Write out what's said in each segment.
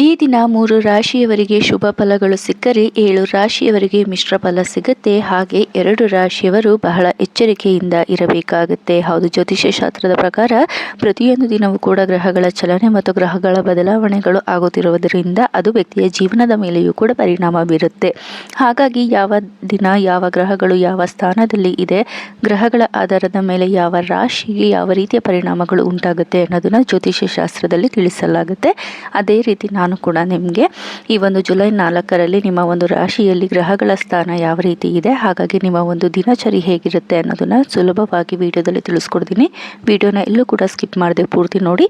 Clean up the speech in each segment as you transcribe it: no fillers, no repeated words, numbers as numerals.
ಈ ದಿನ 3 ರಾಶಿಯವರಿಗೆ ಶುಭ ಫಲಗಳು ಸಿಕ್ಕರೆ 7 ರಾಶಿಯವರಿಗೆ ಮಿಶ್ರ ಫಲ ಸಿಗುತ್ತೆ. ಹಾಗೆ 2 ರಾಶಿಯವರು ಬಹಳ ಎಚ್ಚರಿಕೆಯಿಂದ ಇರಬೇಕಾಗುತ್ತೆ. ಹೌದು, ಜ್ಯೋತಿಷ್ಯ ಶಾಸ್ತ್ರದ ಪ್ರಕಾರ ಪ್ರತಿಯೊಂದು ದಿನವೂ ಕೂಡ ಗ್ರಹಗಳ ಚಲನೆ ಮತ್ತು ಗ್ರಹಗಳ ಬದಲಾವಣೆಗಳು ಆಗುತ್ತಿರುವುದರಿಂದ ಅದು ವ್ಯಕ್ತಿಯ ಜೀವನದ ಮೇಲೆಯೂ ಕೂಡ ಪರಿಣಾಮ ಬೀರುತ್ತೆ. ಹಾಗಾಗಿ ಯಾವ ದಿನ ಯಾವ ಗ್ರಹಗಳು ಯಾವ ಸ್ಥಾನದಲ್ಲಿ ಇದೆ, ಗ್ರಹಗಳ ಆಧಾರದ ಮೇಲೆ ಯಾವ ರಾಶಿಗೆ ಯಾವ ರೀತಿಯ ಪರಿಣಾಮಗಳು ಉಂಟಾಗುತ್ತೆ ಅನ್ನೋದನ್ನು ಜ್ಯೋತಿಷ್ಯ ಶಾಸ್ತ್ರದಲ್ಲಿ ತಿಳಿಸಲಾಗುತ್ತೆ. ಅದೇ ರೀತಿ ನಾನು ಕೂಡ ನಿಮಗೆ ಈ ಒಂದು ಜುಲೈ 4ರಲ್ಲಿ ನಿಮ್ಮ ಒಂದು ರಾಶಿಯಲ್ಲಿ ಗ್ರಹಗಳ ಸ್ಥಾನ ಯಾವ ರೀತಿ ಇದೆ, ಹಾಗಾಗಿ ನಿಮ್ಮ ಒಂದು ದಿನಚರಿ ಹೇಗಿರುತ್ತೆ ಅನ್ನೋದನ್ನು ಸುಲಭವಾಗಿ ವಿಡಿಯೋದಲ್ಲಿ ತಿಳಿಸ್ಕೊಡ್ತೀನಿ. ವಿಡಿಯೋನ ಎಲ್ಲೂ ಕೂಡ ಸ್ಕಿಪ್ ಮಾಡದೆ ಪೂರ್ತಿ ನೋಡಿ.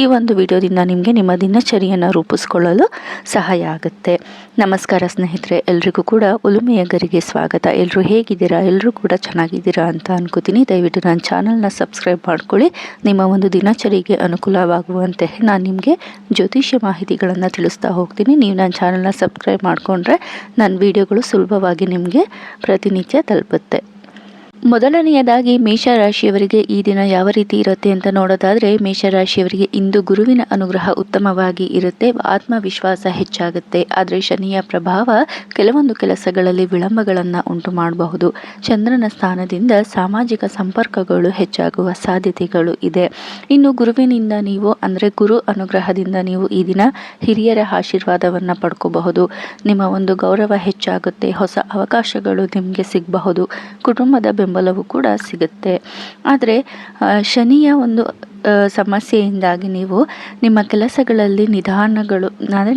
ಈ ಒಂದು ವಿಡಿಯೋದಿಂದ ನಿಮಗೆ ನಿಮ್ಮ ದಿನಚರಿಯನ್ನು ರೂಪಿಸ್ಕೊಳ್ಳಲು ಸಹಾಯ ಆಗುತ್ತೆ. ನಮಸ್ಕಾರ ಸ್ನೇಹಿತರೆ, ಎಲ್ರಿಗೂ ಕೂಡ ಒಲುಮೆಯ ಗರಿಗೆ ಸ್ವಾಗತ. ಎಲ್ಲರೂ ಹೇಗಿದ್ದೀರಾ? ಎಲ್ಲರೂ ಕೂಡ ಚೆನ್ನಾಗಿದ್ದೀರಾ ಅಂತ ಅನ್ಕೋತೀನಿ. ದಯವಿಟ್ಟು ನನ್ನ ಚಾನಲ್ನ ಸಬ್ಸ್ಕ್ರೈಬ್ ಮಾಡ್ಕೊಳ್ಳಿ. ನಿಮ್ಮ ಒಂದು ದಿನಚರಿಗೆ ಅನುಕೂಲವಾಗುವಂತೆ ನಾನು ನಿಮಗೆ ಜ್ಯೋತಿಷ್ಯ ಮಾಹಿತಿಗಳನ್ನು ತಿಳಿಸ್ತಾ ಹೋಗ್ತೀನಿ. ನೀವು ನನ್ನ ಚಾನಲ್ನ ಸಬ್ಸ್ಕ್ರೈಬ್ ಮಾಡಿಕೊಂಡ್ರೆ ನನ್ನ ವಿಡಿಯೋಗಳು ಸುಲಭವಾಗಿ ನಿಮಗೆ ಪ್ರತಿನಿತ್ಯ ತಲುಪುತ್ತೆ. ಮೊದಲನೆಯದಾಗಿ ಮೇಷರಾಶಿಯವರಿಗೆ ಈ ದಿನ ಯಾವ ರೀತಿ ಇರುತ್ತೆ ಅಂತ ನೋಡೋದಾದರೆ, ಮೇಷರಾಶಿಯವರಿಗೆ ಇಂದು ಗುರುವಿನ ಅನುಗ್ರಹ ಉತ್ತಮವಾಗಿ ಇರುತ್ತೆ. ಆತ್ಮವಿಶ್ವಾಸ ಹೆಚ್ಚಾಗುತ್ತೆ. ಆದರೆ ಶನಿಯ ಪ್ರಭಾವ ಕೆಲವೊಂದು ಕೆಲಸಗಳಲ್ಲಿ ವಿಳಂಬಗಳನ್ನು ಉಂಟು ಮಾಡಬಹುದು. ಚಂದ್ರನ ಸ್ಥಾನದಿಂದ ಸಾಮಾಜಿಕ ಸಂಪರ್ಕಗಳು ಹೆಚ್ಚಾಗುವ ಸಾಧ್ಯತೆಗಳು ಇದೆ. ಇನ್ನು ಗುರುವಿನಿಂದ ನೀವು ಅಂದರೆ ಗುರು ಅನುಗ್ರಹದಿಂದ ನೀವು ಈ ದಿನ ಹಿರಿಯರ ಆಶೀರ್ವಾದವನ್ನು ಪಡ್ಕೋಬಹುದು. ನಿಮ್ಮ ಒಂದು ಗೌರವ ಹೆಚ್ಚಾಗುತ್ತೆ. ಹೊಸ ಅವಕಾಶಗಳು ನಿಮಗೆ ಸಿಗಬಹುದು. ಕುಟುಂಬದ ಬೆಂಬಲವೂ ಕೂಡ ಸಿಗುತ್ತೆ. ಆದರೆ ಶನಿಯ ಒಂದು ಸಮಸ್ಯೆಯಿಂದಾಗಿ ನೀವು ನಿಮ್ಮ ಕೆಲಸಗಳಲ್ಲಿ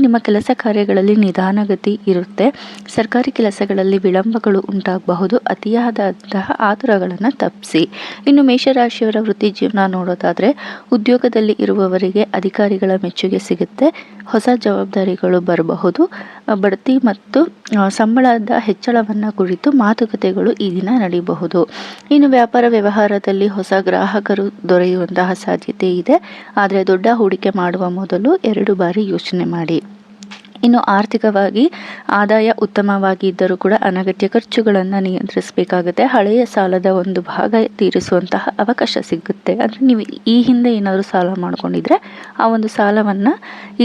ನಿಮ್ಮ ಕೆಲಸ ಕಾರ್ಯಗಳಲ್ಲಿ ನಿಧಾನಗತಿ ಇರುತ್ತೆ. ಸರ್ಕಾರಿ ಕೆಲಸಗಳಲ್ಲಿ ವಿಳಂಬಗಳು ಉಂಟಾಗಬಹುದು. ಅತಿಯಾದಂತಹ ಆತುರಗಳನ್ನು ತಪ್ಪಿಸಿ. ಇನ್ನು ಮೇಷರಾಶಿಯವರ ವೃತ್ತಿ ಜೀವನ ನೋಡೋದಾದರೆ, ಉದ್ಯೋಗದಲ್ಲಿ ಇರುವವರಿಗೆ ಅಧಿಕಾರಿಗಳ ಮೆಚ್ಚುಗೆ ಸಿಗುತ್ತೆ. ಹೊಸ ಜವಾಬ್ದಾರಿಗಳು ಬರಬಹುದು. ಬಡ್ತಿ ಮತ್ತು ಸಂಬಳದ ಹೆಚ್ಚಳವನ್ನು ಕುರಿತು ಮಾತುಕತೆಗಳು ಈ ದಿನ ನಡೆಯಬಹುದು. ಇನ್ನು ವ್ಯಾಪಾರ ವ್ಯವಹಾರದಲ್ಲಿ ಹೊಸ ಗ್ರಾಹಕರು ದೊರೆಯುವಂತಹ ಸಾಧ್ಯತೆ ಇದೆ. ಆದರೆ ದೊಡ್ಡ ಹೂಡಿಕೆ ಮಾಡುವ ಮೊದಲು 2 ಬಾರಿ ಯೋಚನೆ ಮಾಡಿ. ಇನ್ನು ಆರ್ಥಿಕವಾಗಿ ಆದಾಯ ಉತ್ತಮವಾಗಿ ಇದ್ದರೂ ಕೂಡ ಅನಗತ್ಯ ಖರ್ಚುಗಳನ್ನು ನಿಯಂತ್ರಿಸಬೇಕಾಗುತ್ತೆ. ಹಳೆಯ ಸಾಲದ ಒಂದು ಭಾಗ ತೀರಿಸುವಂತಹ ಅವಕಾಶ ಸಿಗುತ್ತೆ. ಅಂದರೆ ನೀವು ಈ ಹಿಂದೆ ಏನಾದರೂ ಸಾಲ ಮಾಡ್ಕೊಂಡಿದ್ರೆ ಆ ಒಂದು ಸಾಲವನ್ನು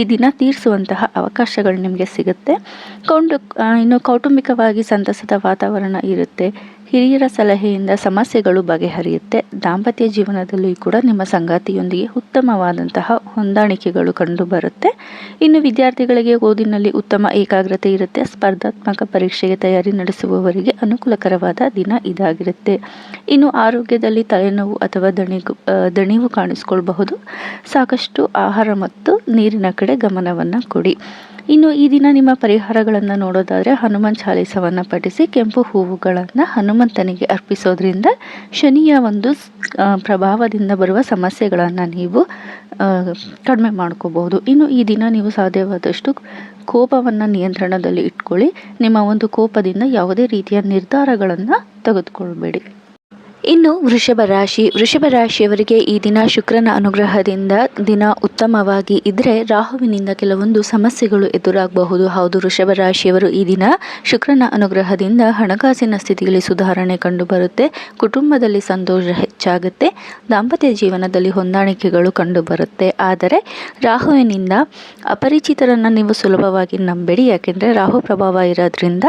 ಈ ದಿನ ತೀರಿಸುವಂತಹ ಅವಕಾಶಗಳು ನಿಮಗೆ ಸಿಗುತ್ತೆ. ಇನ್ನು ಕೌಟುಂಬಿಕವಾಗಿ ಸಂತಸದ ವಾತಾವರಣ ಇರುತ್ತೆ. ಹಿರಿಯರ ಸಲಹೆಯಿಂದ ಸಮಸ್ಯೆಗಳು ಬಗೆಹರಿಯುತ್ತೆ. ದಾಂಪತ್ಯ ಜೀವನದಲ್ಲೂ ಕೂಡ ನಿಮ್ಮ ಸಂಗಾತಿಯೊಂದಿಗೆ ಉತ್ತಮವಾದಂತಹ ಹೊಂದಾಣಿಕೆಗಳು ಕಂಡುಬರುತ್ತೆ. ಇನ್ನು ವಿದ್ಯಾರ್ಥಿಗಳಿಗೆ ಓದಿನಲ್ಲಿ ಉತ್ತಮ ಏಕಾಗ್ರತೆ ಇರುತ್ತೆ. ಸ್ಪರ್ಧಾತ್ಮಕ ಪರೀಕ್ಷೆಗೆ ತಯಾರಿ ನಡೆಸುವವರಿಗೆ ಅನುಕೂಲಕರವಾದ ದಿನ ಇದಾಗಿರುತ್ತೆ. ಇನ್ನು ಆರೋಗ್ಯದಲ್ಲಿ ತಲೆನೋವು ಅಥವಾ ದಣಿವು ಕಾಣಿಸ್ಕೊಳ್ಬಹುದು. ಸಾಕಷ್ಟು ಆಹಾರ ಮತ್ತು ನೀರಿನ ಕಡೆ ಗಮನವನ್ನು ಕೊಡಿ. ಇನ್ನು ಈ ದಿನ ನಿಮ್ಮ ಪರಿಹಾರಗಳನ್ನು ನೋಡೋದಾದರೆ, ಹನುಮಾನ್ ಚಾಲೀಸವನ್ನು ಪಠಿಸಿ ಕೆಂಪು ಹೂವುಗಳನ್ನು ಹನುಮಂತನಿಗೆ ಅರ್ಪಿಸೋದ್ರಿಂದ ಶನಿಯ ಒಂದು ಪ್ರಭಾವದಿಂದ ಬರುವ ಸಮಸ್ಯೆಗಳನ್ನು ನೀವು ಕಡಿಮೆ ಮಾಡ್ಕೋಬಹುದು. ಇನ್ನು ಈ ದಿನ ನೀವು ಸಾಧ್ಯವಾದಷ್ಟು ಕೋಪವನ್ನು ನಿಯಂತ್ರಣದಲ್ಲಿ ಇಟ್ಕೊಳ್ಳಿ. ನಿಮ್ಮ ಒಂದು ಕೋಪದಿಂದ ಯಾವುದೇ ರೀತಿಯ ನಿರ್ಧಾರಗಳನ್ನು ತೆಗೆದುಕೊಳ್ಬೇಡಿ. ಇನ್ನು ವೃಷಭ ರಾಶಿಯವರಿಗೆ ಈ ದಿನ ಶುಕ್ರನ ಅನುಗ್ರಹದಿಂದ ದಿನ ಉತ್ತಮವಾಗಿ ಇದ್ದರೆ ರಾಹುವಿನಿಂದ ಕೆಲವೊಂದು ಸಮಸ್ಯೆಗಳು ಎದುರಾಗಬಹುದು. ಹೌದು, ವೃಷಭ ರಾಶಿಯವರು ಈ ದಿನ ಶುಕ್ರನ ಅನುಗ್ರಹದಿಂದ ಹಣಕಾಸಿನ ಸ್ಥಿತಿಯಲ್ಲಿ ಸುಧಾರಣೆ ಕಂಡುಬರುತ್ತೆ. ಕುಟುಂಬದಲ್ಲಿ ಸಂತೋಷ ಹೆಚ್ಚಾಗುತ್ತೆ. ದಾಂಪತ್ಯ ಜೀವನದಲ್ಲಿ ಹೊಂದಾಣಿಕೆಗಳು ಕಂಡುಬರುತ್ತೆ. ಆದರೆ ರಾಹುವಿನಿಂದ ಅಪರಿಚಿತರನ್ನು ನೀವು ಸುಲಭವಾಗಿ ನಂಬೇಡಿ. ಯಾಕೆಂದರೆ ರಾಹು ಪ್ರಭಾವ ಇರೋದ್ರಿಂದ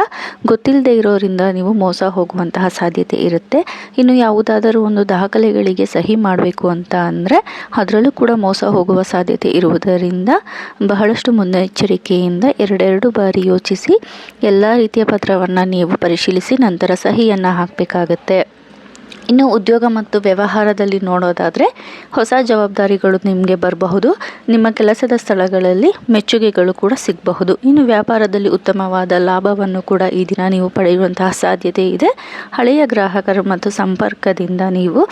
ಗೊತ್ತಿಲ್ಲದೆ ಇರೋರಿಂದ ನೀವು ಮೋಸ ಹೋಗುವಂತಹ ಸಾಧ್ಯತೆ ಇರುತ್ತೆ. ಇನ್ನು ಯಾವುದಾದರೂ ಒಂದು ದಾಖಲೆಗಳಿಗೆ ಸಹಿ ಮಾಡಬೇಕು ಅಂತ ಅಂದರೆ ಅದರಲ್ಲೂ ಕೂಡ ಮೋಸ ಹೋಗುವ ಸಾಧ್ಯತೆ ಇರುವುದರಿಂದ ಬಹಳಷ್ಟು ಮುನ್ನೆಚ್ಚರಿಕೆಯಿಂದ 2 ಬಾರಿ ಯೋಚಿಸಿ ಎಲ್ಲ ರೀತಿಯ ಪತ್ರವನ್ನು ನೀವು ಪರಿಶೀಲಿಸಿ ನಂತರ ಸಹಿಯನ್ನು ಹಾಕಬೇಕಾಗತ್ತೆ. ಇನ್ನು ಉದ್ಯೋಗ ಮತ್ತು ವ್ಯವಹಾರದಲ್ಲಿ ನೋಡೋದಾದರೆ ಹೊಸ ಜವಾಬ್ದಾರಿಗಳು ನಿಮಗೆ ಬರಬಹುದು. ನಿಮ್ಮ ಕೆಲಸದ ಸ್ಥಳಗಳಲ್ಲಿ ಮೆಚ್ಚುಗೆಗಳು ಕೂಡ ಸಿಗಬಹುದು. ಇನ್ನು ವ್ಯಾಪಾರದಲ್ಲಿ ಉತ್ತಮವಾದ ಲಾಭವನ್ನು ಕೂಡ ಈ ದಿನ ನೀವು ಪಡೆಯುವಂತಹ ಸಾಧ್ಯತೆ ಇದೆ. ಹಳೆಯ ಗ್ರಾಹಕರು ಮತ್ತು ಸಂಪರ್ಕದಿಂದ ನೀವು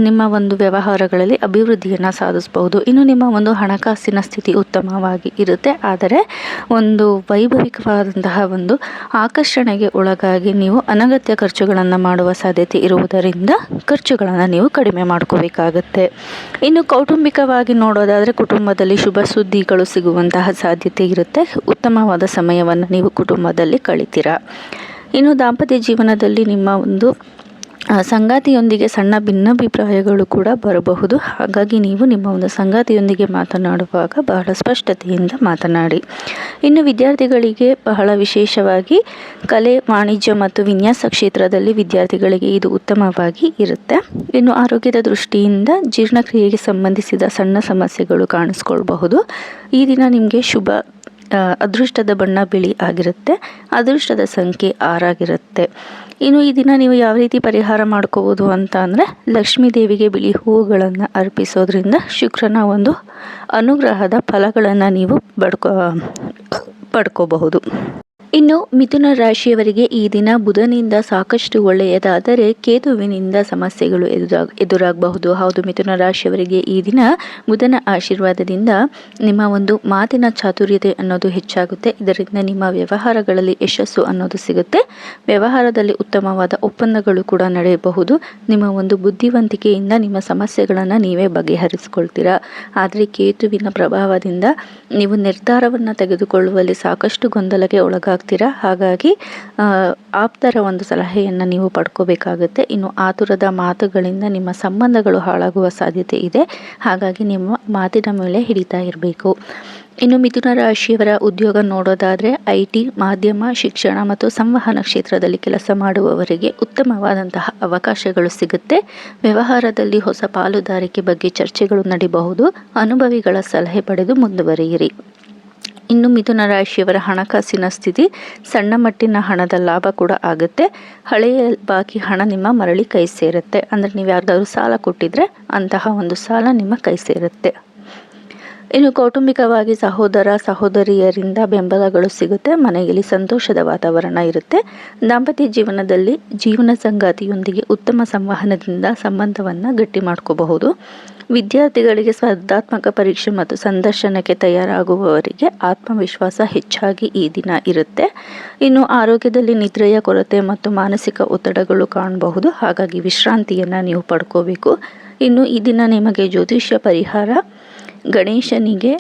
ನಿಮ್ಮ ಒಂದು ವ್ಯವಹಾರಗಳಲ್ಲಿ ಅಭಿವೃದ್ಧಿಯನ್ನು ಸಾಧಿಸಬಹುದು. ಇನ್ನು ನಿಮ್ಮ ಒಂದು ಹಣಕಾಸಿನ ಸ್ಥಿತಿ ಉತ್ತಮವಾಗಿ ಇರುತ್ತೆ. ಆದರೆ ಒಂದು ವೈಭವಿಕವಾದಂತಹ ಒಂದು ಆಕರ್ಷಣೆಗೆ ಒಳಗಾಗಿ ನೀವು ಅನಗತ್ಯ ಖರ್ಚುಗಳನ್ನು ಮಾಡುವ ಸಾಧ್ಯತೆ ಇರುವುದರಿಂದ ಖರ್ಚುಗಳನ್ನು ನೀವು ಕಡಿಮೆ ಮಾಡ್ಕೋಬೇಕಾಗತ್ತೆ. ಇನ್ನು ಕೌಟುಂಬಿಕವಾಗಿ ನೋಡೋದಾದರೆ ಕುಟುಂಬದಲ್ಲಿ ಶುಭ ಸುದ್ದಿಗಳು ಸಿಗುವಂತಹ ಸಾಧ್ಯತೆ ಇರುತ್ತೆ. ಉತ್ತಮವಾದ ಸಮಯವನ್ನು ನೀವು ಕುಟುಂಬದಲ್ಲಿ ಕಳಿತೀರಾ. ಇನ್ನು ದಾಂಪತ್ಯ ಜೀವನದಲ್ಲಿ ನಿಮ್ಮ ಒಂದು ಸಂಗಾತಿಯೊಂದಿಗೆ ಸಣ್ಣ ಭಿನ್ನಾಭಿಪ್ರಾಯಗಳು ಕೂಡ ಬರಬಹುದು. ಹಾಗಾಗಿ ನೀವು ನಿಮ್ಮ ಒಂದು ಸಂಗಾತಿಯೊಂದಿಗೆ ಮಾತನಾಡುವಾಗ ಬಹಳ ಸ್ಪಷ್ಟತೆಯಿಂದ ಮಾತನಾಡಿ. ಇನ್ನು ವಿದ್ಯಾರ್ಥಿಗಳಿಗೆ ಬಹಳ ವಿಶೇಷವಾಗಿ ಕಲೆ, ವಾಣಿಜ್ಯ ಮತ್ತು ವಿನ್ಯಾಸ ಕ್ಷೇತ್ರದಲ್ಲಿ ವಿದ್ಯಾರ್ಥಿಗಳಿಗೆ ಇದು ಉತ್ತಮವಾಗಿ ಇರುತ್ತೆ. ಇನ್ನು ಆರೋಗ್ಯದ ದೃಷ್ಟಿಯಿಂದ ಜೀರ್ಣಕ್ರಿಯೆಗೆ ಸಂಬಂಧಿಸಿದ ಸಣ್ಣ ಸಮಸ್ಯೆಗಳು ಕಾಣಿಸ್ಕೊಳ್ಬಹುದು. ಈ ದಿನ ನಿಮಗೆ ಅದೃಷ್ಟದ ಬಣ್ಣ ಬಿಳಿ ಆಗಿರುತ್ತೆ. ಅದೃಷ್ಟದ ಸಂಖ್ಯೆ 6 ಆಗಿರುತ್ತೆ. ಇನ್ನು ಈ ದಿನ ನೀವು ಯಾವ ರೀತಿ ಪರಿಹಾರ ಮಾಡ್ಕೋಬೋದು ಅಂತ ಅಂದರೆ, ಲಕ್ಷ್ಮೀ ದೇವಿಗೆ ಬಿಳಿ ಹೂವುಗಳನ್ನು ಅರ್ಪಿಸೋದ್ರಿಂದ ಶುಕ್ರನ ಒಂದು ಅನುಗ್ರಹದ ಫಲಗಳನ್ನು ನೀವು ಪಡ್ಕೋಬಹುದು. ಇನ್ನು ಮಿಥುನ ರಾಶಿಯವರಿಗೆ ಈ ದಿನ ಬುಧನಿಂದ ಸಾಕಷ್ಟು ಒಳ್ಳೆಯದಾದರೆ ಕೇತುವಿನಿಂದ ಸಮಸ್ಯೆಗಳು ಎದುರಾಗಬಹುದು. ಹೌದು, ಮಿಥುನ ರಾಶಿಯವರಿಗೆ ಈ ದಿನ ಬುಧನ ಆಶೀರ್ವಾದದಿಂದ ನಿಮ್ಮ ಒಂದು ಮಾತಿನ ಚಾತುರ್ಯತೆ ಅನ್ನೋದು ಹೆಚ್ಚಾಗುತ್ತೆ. ಇದರಿಂದ ನಿಮ್ಮ ವ್ಯವಹಾರಗಳಲ್ಲಿ ಯಶಸ್ಸು ಅನ್ನೋದು ಸಿಗುತ್ತೆ. ವ್ಯವಹಾರದಲ್ಲಿ ಉತ್ತಮವಾದ ಒಪ್ಪಂದಗಳು ಕೂಡ ನಡೆಯಬಹುದು. ನಿಮ್ಮ ಒಂದು ಬುದ್ಧಿವಂತಿಕೆಯಿಂದ ನಿಮ್ಮ ಸಮಸ್ಯೆಗಳನ್ನು ನೀವೇ ಬಗೆಹರಿಸಿಕೊಳ್ತೀರಾ. ಆದರೆ ಕೇತುವಿನ ಪ್ರಭಾವದಿಂದ ನೀವು ನಿರ್ಧಾರವನ್ನು ತೆಗೆದುಕೊಳ್ಳುವಲ್ಲಿ ಸಾಕಷ್ಟು ಗೊಂದಲಕ್ಕೆ ಒಳಗಾಗ್ತೀರಾ. ಹಾಗಾಗಿ ಆಪ್ತರ ಒಂದು ಸಲಹೆಯನ್ನು ನೀವು ಪಡ್ಕೋಬೇಕಾಗುತ್ತೆ. ಇನ್ನು ಆತುರದ ಮಾತುಗಳಿಂದ ನಿಮ್ಮ ಸಂಬಂಧಗಳು ಹಾಳಾಗುವ ಸಾಧ್ಯತೆ ಇದೆ. ಹಾಗಾಗಿ ನಿಮ್ಮ ಮಾತಿನ ಮೇಲೆ ಹಿಡಿತಾ ಇರಬೇಕು. ಇನ್ನು ಮಿಥುನ ರಾಶಿಯವರ ಉದ್ಯೋಗ ನೋಡೋದಾದರೆ IT, ಮಾಧ್ಯಮ, ಶಿಕ್ಷಣ ಮತ್ತು ಸಂವಹನ ಕ್ಷೇತ್ರದಲ್ಲಿ ಕೆಲಸ ಮಾಡುವವರಿಗೆ ಉತ್ತಮವಾದಂತಹ ಅವಕಾಶಗಳು ಸಿಗುತ್ತೆ. ವ್ಯವಹಾರದಲ್ಲಿ ಹೊಸ ಪಾಲುದಾರಿಕೆ ಬಗ್ಗೆ ಚರ್ಚೆಗಳು ನಡೆಯಬಹುದು. ಅನುಭವಿಗಳ ಸಲಹೆ ಪಡೆದು ಮುಂದುವರಿಯಿರಿ. ಇನ್ನು ಮಿಥುನ ರಾಶಿಯವರ ಹಣಕಾಸಿನ ಸ್ಥಿತಿ ಸಣ್ಣ ಮಟ್ಟಿನ ಹಣದ ಲಾಭ ಕೂಡ ಆಗುತ್ತೆ. ಹಳೆಯ ಬಾಕಿ ಹಣ ನಿಮ್ಮ ಮರಳಿ ಕೈ ಸೇರುತ್ತೆ. ಅಂದರೆ ನೀವು ಯಾರಿಗಾದ್ರೂ ಸಾಲ ಕೊಟ್ಟಿದ್ರೆ ಅಂತಹ ಒಂದು ಸಾಲ ನಿಮ್ಮ ಕೈ ಸೇರುತ್ತೆ. ಇನ್ನು ಕೌಟುಂಬಿಕವಾಗಿ ಸಹೋದರ ಸಹೋದರಿಯರಿಂದ ಬೆಂಬಲಗಳು ಸಿಗುತ್ತೆ. ಮನೆಯಲ್ಲಿ ಸಂತೋಷದ ವಾತಾವರಣ ಇರುತ್ತೆ. ದಾಂಪತ್ಯ ಜೀವನದಲ್ಲಿ ಜೀವನ ಸಂಗಾತಿಯೊಂದಿಗೆ ಉತ್ತಮ ಸಂವಹನದಿಂದ ಸಂಬಂಧವನ್ನು ಗಟ್ಟಿ ಮಾಡ್ಕೋಬಹುದು. ವಿದ್ಯಾರ್ಥಿಗಳಿಗೆ ಸ್ಪರ್ಧಾತ್ಮಕ ಪರೀಕ್ಷೆ ಮತ್ತು ಸಂದರ್ಶನಕ್ಕೆ ತಯಾರಾಗುವವರಿಗೆ ಆತ್ಮವಿಶ್ವಾಸ ಹೆಚ್ಚಾಗಿ ಈ ದಿನ ಇರುತ್ತೆ. ಇನ್ನು ಆರೋಗ್ಯದಲ್ಲಿ ನಿದ್ರೆಯ ಕೊರತೆ ಮತ್ತು ಮಾನಸಿಕ ಒತ್ತಡಗಳು ಕಾಣಬಹುದು. ಹಾಗಾಗಿ ವಿಶ್ರಾಂತಿಯನ್ನು ನೀವು ಪಡ್ಕೋಬೇಕು. ಇನ್ನು ಈ ದಿನ ನಿಮಗೆ ಜ್ಯೋತಿಷ್ಯ ಪರಿಹಾರ, ಗಣೇಶನಿಗೆ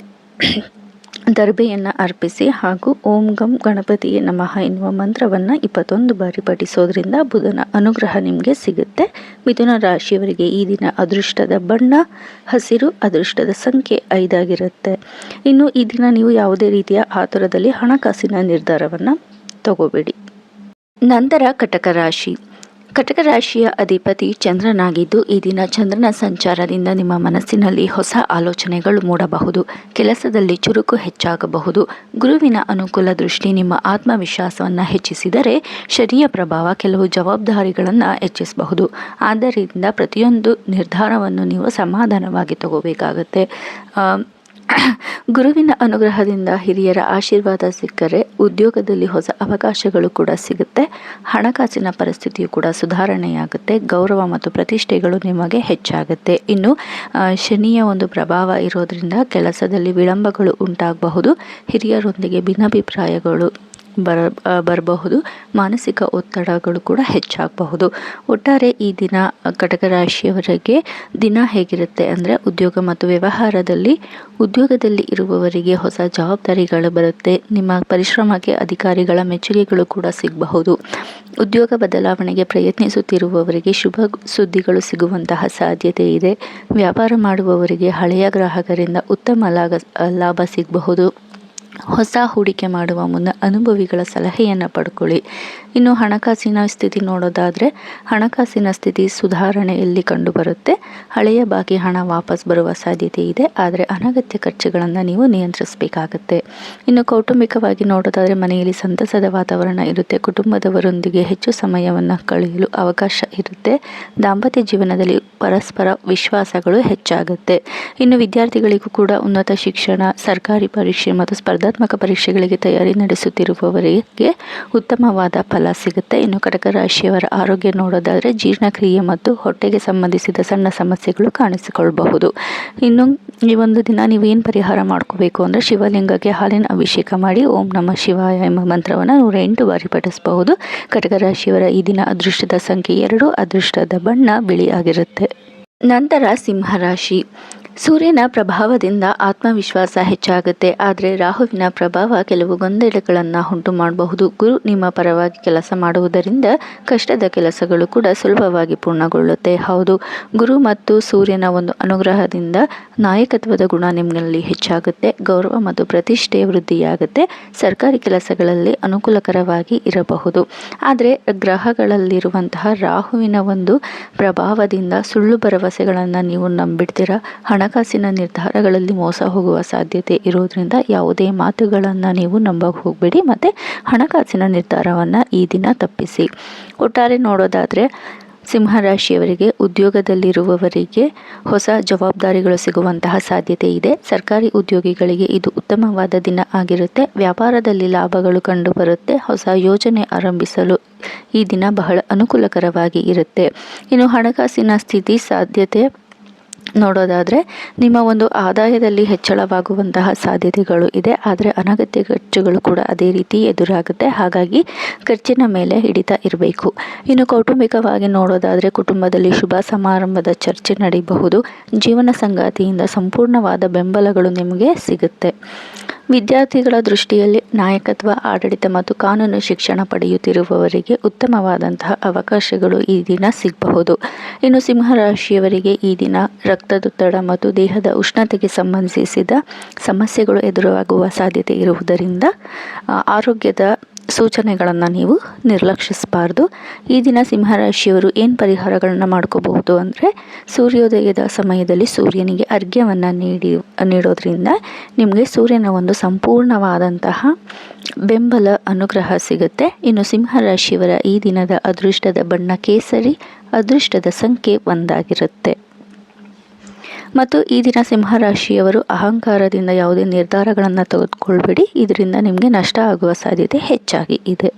ದರ್ಬೆಯನ್ನು ಅರ್ಪಿಸಿ ಹಾಗೂ ಓಂ ಗಂ ಗಣಪತಿಯೇ ನಮಃ ಎನ್ನುವ ಮಂತ್ರವನ್ನು 21 ಬಾರಿ ಪಠಿಸೋದ್ರಿಂದ ಬುಧನ ಅನುಗ್ರಹ ನಿಮಗೆ ಸಿಗುತ್ತೆ. ಮಿಥುನ ರಾಶಿಯವರಿಗೆ ಈ ದಿನ ಅದೃಷ್ಟದ ಬಣ್ಣ ಹಸಿರು, ಅದೃಷ್ಟದ ಸಂಖ್ಯೆ 5 ಆಗಿರುತ್ತೆ. ಇನ್ನು ಈ ದಿನ ನೀವು ಯಾವುದೇ ರೀತಿಯ ಆತುರದಲ್ಲಿ ಹಣಕಾಸಿನ ನಿರ್ಧಾರವನ್ನು ತಗೋಬೇಡಿ. ನಂತರ ಕಟಕ ರಾಶಿ. ಕಟಕ ರಾಶಿಯ ಅಧಿಪತಿ ಚಂದ್ರನಾಗಿದ್ದು, ಈ ದಿನ ಚಂದ್ರನ ಸಂಚಾರದಿಂದ ನಿಮ್ಮ ಮನಸ್ಸಿನಲ್ಲಿ ಹೊಸ ಆಲೋಚನೆಗಳು ಮೂಡಬಹುದು. ಕೆಲಸದಲ್ಲಿ ಚುರುಕು ಹೆಚ್ಚಾಗಬಹುದು. ಗುರುವಿನ ಅನುಕೂಲ ದೃಷ್ಟಿ ನಿಮ್ಮ ಆತ್ಮವಿಶ್ವಾಸವನ್ನು ಹೆಚ್ಚಿಸಿದರೆ ಶನಿಯ ಪ್ರಭಾವ ಕೆಲವು ಜವಾಬ್ದಾರಿಗಳನ್ನು ಹೆಚ್ಚಿಸಬಹುದು. ಆದ್ದರಿಂದ ಪ್ರತಿಯೊಂದು ನಿರ್ಧಾರವನ್ನು ನೀವು ಸಮಾಧಾನವಾಗಿ ತಗೋಬೇಕಾಗತ್ತೆ. ಗುರುವಿನ ಅನುಗ್ರಹದಿಂದ ಹಿರಿಯರ ಆಶೀರ್ವಾದ ಸಿಕ್ಕರೆ ಉದ್ಯೋಗದಲ್ಲಿ ಹೊಸ ಅವಕಾಶಗಳು ಕೂಡ ಸಿಗುತ್ತೆ. ಹಣಕಾಸಿನ ಪರಿಸ್ಥಿತಿಯು ಕೂಡ ಸುಧಾರಣೆಯಾಗುತ್ತೆ. ಗೌರವ ಮತ್ತು ಪ್ರತಿಷ್ಠೆಗಳು ನಿಮಗೆ ಹೆಚ್ಚಾಗುತ್ತೆ. ಇನ್ನು ಶನಿಯ ಒಂದು ಪ್ರಭಾವ ಇರೋದ್ರಿಂದ ಕೆಲಸದಲ್ಲಿ ವಿಳಂಬಗಳು ಉಂಟಾಗಬಹುದು. ಹಿರಿಯರೊಂದಿಗೆ ಭಿನ್ನಾಭಿಪ್ರಾಯಗಳು ಬರಬಹುದು. ಮಾನಸಿಕ ಒತ್ತಡಗಳು ಕೂಡ ಹೆಚ್ಚಾಗಬಹುದು. ಒಟ್ಟಾರೆ ಈ ದಿನ ಕಟಕ ರಾಶಿಯವರಿಗೆ ದಿನ ಹೇಗಿರುತ್ತೆ ಅಂದರೆ, ಉದ್ಯೋಗ ಮತ್ತು ಉದ್ಯೋಗದಲ್ಲಿ ಇರುವವರಿಗೆ ಹೊಸ ಜವಾಬ್ದಾರಿಗಳು ಬರುತ್ತೆ. ನಿಮ್ಮ ಪರಿಶ್ರಮಕ್ಕೆ ಅಧಿಕಾರಿಗಳ ಮೆಚ್ಚುಗೆಗಳು ಕೂಡ ಸಿಗಬಹುದು. ಉದ್ಯೋಗ ಬದಲಾವಣೆಗೆ ಪ್ರಯತ್ನಿಸುತ್ತಿರುವವರಿಗೆ ಶುಭ ಸುದ್ದಿಗಳು ಸಿಗುವಂತಹ ಸಾಧ್ಯತೆ ಇದೆ. ವ್ಯಾಪಾರ ಮಾಡುವವರಿಗೆ ಹಳೆಯ ಗ್ರಾಹಕರಿಂದ ಉತ್ತಮ ಲಾಭ ಸಿಗಬಹುದು. ಹೊಸ ಹೂಡಿಕೆ ಮಾಡುವ ಮುನ್ನ ಅನುಭವಿಗಳ ಸಲಹೆಯನ್ನು ಪಡ್ಕೊಳ್ಳಿ. ಇನ್ನು ಹಣಕಾಸಿನ ಸ್ಥಿತಿ ನೋಡೋದಾದರೆ, ಹಣಕಾಸಿನ ಸ್ಥಿತಿ ಸುಧಾರಣೆಯಲ್ಲಿ ಕಂಡುಬರುತ್ತೆ. ಹಳೆಯ ಬಾಕಿ ಹಣ ವಾಪಸ್ ಬರುವ ಸಾಧ್ಯತೆ ಇದೆ. ಆದರೆ ಅನಗತ್ಯ ಖರ್ಚುಗಳನ್ನು ನೀವು ನಿಯಂತ್ರಿಸಬೇಕಾಗತ್ತೆ. ಇನ್ನು ಕೌಟುಂಬಿಕವಾಗಿ ನೋಡೋದಾದರೆ, ಮನೆಯಲ್ಲಿ ಸಂತಸದ ವಾತಾವರಣ ಇರುತ್ತೆ. ಕುಟುಂಬದವರೊಂದಿಗೆ ಹೆಚ್ಚು ಸಮಯವನ್ನು ಕಳೆಯಲು ಅವಕಾಶ ಇರುತ್ತೆ. ದಾಂಪತ್ಯ ಜೀವನದಲ್ಲಿ ಪರಸ್ಪರ ವಿಶ್ವಾಸಗಳು ಹೆಚ್ಚಾಗುತ್ತೆ. ಇನ್ನು ವಿದ್ಯಾರ್ಥಿಗಳಿಗೂ ಕೂಡ ಉನ್ನತ ಶಿಕ್ಷಣ, ಸರ್ಕಾರಿ ಪರೀಕ್ಷೆ ಮತ್ತು ಸ್ಪರ್ಧಾತ್ಮಕ ಪರೀಕ್ಷೆಗಳಿಗೆ ತಯಾರಿ ನಡೆಸುತ್ತಿರುವವರಿಗೆ ಉತ್ತಮವಾದ ಫಲ ಸಿಗುತ್ತೆ. ಇನ್ನು ಕಟಕ ರಾಶಿಯವರ ಆರೋಗ್ಯ ನೋಡೋದಾದರೆ, ಜೀರ್ಣಕ್ರಿಯೆ ಮತ್ತು ಹೊಟ್ಟೆಗೆ ಸಂಬಂಧಿಸಿದ ಸಣ್ಣ ಸಮಸ್ಯೆಗಳು ಕಾಣಿಸಿಕೊಳ್ಳಬಹುದು. ಇನ್ನು ಈ ಒಂದು ದಿನ ನೀವೇನು ಪರಿಹಾರ ಮಾಡ್ಕೋಬೇಕು ಅಂದರೆ, ಶಿವಲಿಂಗಕ್ಕೆ ಹಾಲಿನ ಅಭಿಷೇಕ ಮಾಡಿ ಓಂ ನಮಃ ಶಿವಾಯ ಎಂಬ ಮಂತ್ರವನ್ನು 108 ಬಾರಿ ಪಠಿಸಬಹುದು. ಕಟಕ ರಾಶಿಯವರ ಈ ದಿನ ಅದೃಷ್ಟದ ಸಂಖ್ಯೆ 2, ಅದೃಷ್ಟದ ಬಣ್ಣ ಬಿಳಿ ಆಗಿರುತ್ತೆ. ನಂತರ ಸಿಂಹರಾಶಿ. ಸೂರ್ಯನ ಪ್ರಭಾವದಿಂದ ಆತ್ಮವಿಶ್ವಾಸ ಹೆಚ್ಚಾಗುತ್ತೆ. ಆದರೆ ರಾಹುವಿನ ಪ್ರಭಾವ ಕೆಲವು ಗೊಂದಲಗಳನ್ನು ಉಂಟು ಮಾಡಬಹುದು. ಗುರು ನಿಮ್ಮ ಪರವಾಗಿ ಕೆಲಸ ಮಾಡುವುದರಿಂದ ಕಷ್ಟದ ಕೆಲಸಗಳು ಕೂಡ ಸುಲಭವಾಗಿ ಪೂರ್ಣಗೊಳ್ಳುತ್ತೆ. ಹೌದು, ಗುರು ಮತ್ತು ಸೂರ್ಯನ ಒಂದು ಅನುಗ್ರಹದಿಂದ ನಾಯಕತ್ವದ ಗುಣ ನಿಮ್ಮಲ್ಲಿ ಹೆಚ್ಚಾಗುತ್ತೆ. ಗೌರವ ಮತ್ತು ಪ್ರತಿಷ್ಠೆ ವೃದ್ಧಿಯಾಗುತ್ತೆ. ಸರ್ಕಾರಿ ಕೆಲಸಗಳಲ್ಲಿ ಅನುಕೂಲಕರವಾಗಿ ಇರಬಹುದು. ಆದರೆ ಗ್ರಹಗಳಲ್ಲಿರುವಂತಹ ರಾಹುವಿನ ಒಂದು ಪ್ರಭಾವದಿಂದ ಸುಳ್ಳು ಭರವಸೆಗಳನ್ನು ನೀವು ನಂಬಿಡ್ತೀರಾ. ಹಣಕಾಸಿನ ನಿರ್ಧಾರಗಳಲ್ಲಿ ಮೋಸ ಹೋಗುವ ಸಾಧ್ಯತೆ ಇರೋದ್ರಿಂದ ಯಾವುದೇ ಮಾತುಗಳನ್ನು ನೀವು ನಂಬಕ್ಕೆ ಹೋಗಬೇಡಿ ಮತ್ತು ಹಣಕಾಸಿನ ನಿರ್ಧಾರವನ್ನು ಈ ದಿನ ತಪ್ಪಿಸಿ. ಒಟ್ಟಾರೆ ನೋಡೋದಾದರೆ ಸಿಂಹರಾಶಿಯವರಿಗೆ ಉದ್ಯೋಗದಲ್ಲಿರುವವರಿಗೆ ಹೊಸ ಜವಾಬ್ದಾರಿಗಳು ಸಿಗುವಂತಹ ಸಾಧ್ಯತೆ ಇದೆ. ಸರ್ಕಾರಿ ಉದ್ಯೋಗಿಗಳಿಗೆ ಇದು ಉತ್ತಮವಾದ ದಿನ ಆಗಿರುತ್ತೆ. ವ್ಯಾಪಾರದಲ್ಲಿ ಲಾಭಗಳು ಕಂಡುಬರುತ್ತೆ. ಹೊಸ ಯೋಜನೆ ಆರಂಭಿಸಲು ಈ ದಿನ ಬಹಳ ಅನುಕೂಲಕರವಾಗಿ ಇರುತ್ತೆ. ಇನ್ನು ಹಣಕಾಸಿನ ಸ್ಥಿತಿ ಸಾಧ್ಯತೆ ನೋಡೋದಾದರೆ ನಿಮ್ಮ ಒಂದು ಆದಾಯದಲ್ಲಿ ಹೆಚ್ಚಳವಾಗುವಂತಹ ಸಾಧ್ಯತೆಗಳು ಇದೆ. ಆದರೆ ಅನಗತ್ಯ ಖರ್ಚುಗಳು ಕೂಡ ಅದೇ ರೀತಿ ಎದುರಾಗುತ್ತೆ. ಹಾಗಾಗಿ ಖರ್ಚಿನ ಮೇಲೆ ಹಿಡಿತ ಇರಬೇಕು. ಇನ್ನು ಕೌಟುಂಬಿಕವಾಗಿ ನೋಡೋದಾದರೆ ಕುಟುಂಬದಲ್ಲಿ ಶುಭ ಸಮಾರಂಭದ ಚರ್ಚೆ ನಡೆಯಬಹುದು. ಜೀವನ ಸಂಗಾತಿಯಿಂದ ಸಂಪೂರ್ಣವಾದ ಬೆಂಬಲಗಳು ನಿಮಗೆ ಸಿಗುತ್ತೆ. ವಿದ್ಯಾರ್ಥಿಗಳ ದೃಷ್ಟಿಯಲ್ಲಿ ನಾಯಕತ್ವ, ಆಡಳಿತ ಮತ್ತು ಕಾನೂನು ಶಿಕ್ಷಣ ಪಡೆಯುತ್ತಿರುವವರಿಗೆ ಉತ್ತಮವಾದಂತಹ ಅವಕಾಶಗಳು ಈ ದಿನ ಸಿಗಬಹುದು. ಇನ್ನು ಸಿಂಹರಾಶಿಯವರಿಗೆ ಈ ದಿನ ರಕ್ತದೊತ್ತಡ ಮತ್ತು ದೇಹದ ಉಷ್ಣತೆಗೆ ಸಂಬಂಧಿಸಿದ ಸಮಸ್ಯೆಗಳು ಎದುರಾಗುವ ಸಾಧ್ಯತೆ ಇರುವುದರಿಂದ ಆರೋಗ್ಯದ ಸೂಚನೆಗಳನ್ನು ನೀವು ನಿರ್ಲಕ್ಷಿಸಬಾರ್ದು. ಈ ದಿನ ಸಿಂಹರಾಶಿಯವರು ಏನು ಪರಿಹಾರಗಳನ್ನು ಮಾಡ್ಕೋಬಹುದು ಅಂದರೆ ಸೂರ್ಯೋದಯದ ಸಮಯದಲ್ಲಿ ಸೂರ್ಯನಿಗೆ ಅರ್ಘ್ಯವನ್ನು ನೀಡೋದ್ರಿಂದ ನಿಮಗೆ ಸೂರ್ಯನ ಒಂದು ಸಂಪೂರ್ಣವಾದಂತಹ ಬೆಂಬಲ ಅನುಗ್ರಹ ಸಿಗುತ್ತೆ. ಇನ್ನು ಸಿಂಹರಾಶಿಯವರ ಈ ದಿನದ ಅದೃಷ್ಟದ ಬಣ್ಣ ಕೇಸರಿ, ಅದೃಷ್ಟದ ಸಂಖ್ಯೆ 1 ಆಗಿರುತ್ತೆ. ಮತ್ತು ಈ ದಿನ ಸಿಂಹರಾಶಿಯವರು ಅಹಂಕಾರದಿಂದ ಯಾವುದೇ ನಿರ್ಧಾರಗಳನ್ನು ತೆಗೆದುಕೊಳ್ಬೇಡಿ. ಇದರಿಂದ ನಿಮಗೆ ನಷ್ಟ ಆಗುವ ಸಾಧ್ಯತೆ ಹೆಚ್ಚಾಗಿ ಇದೆ.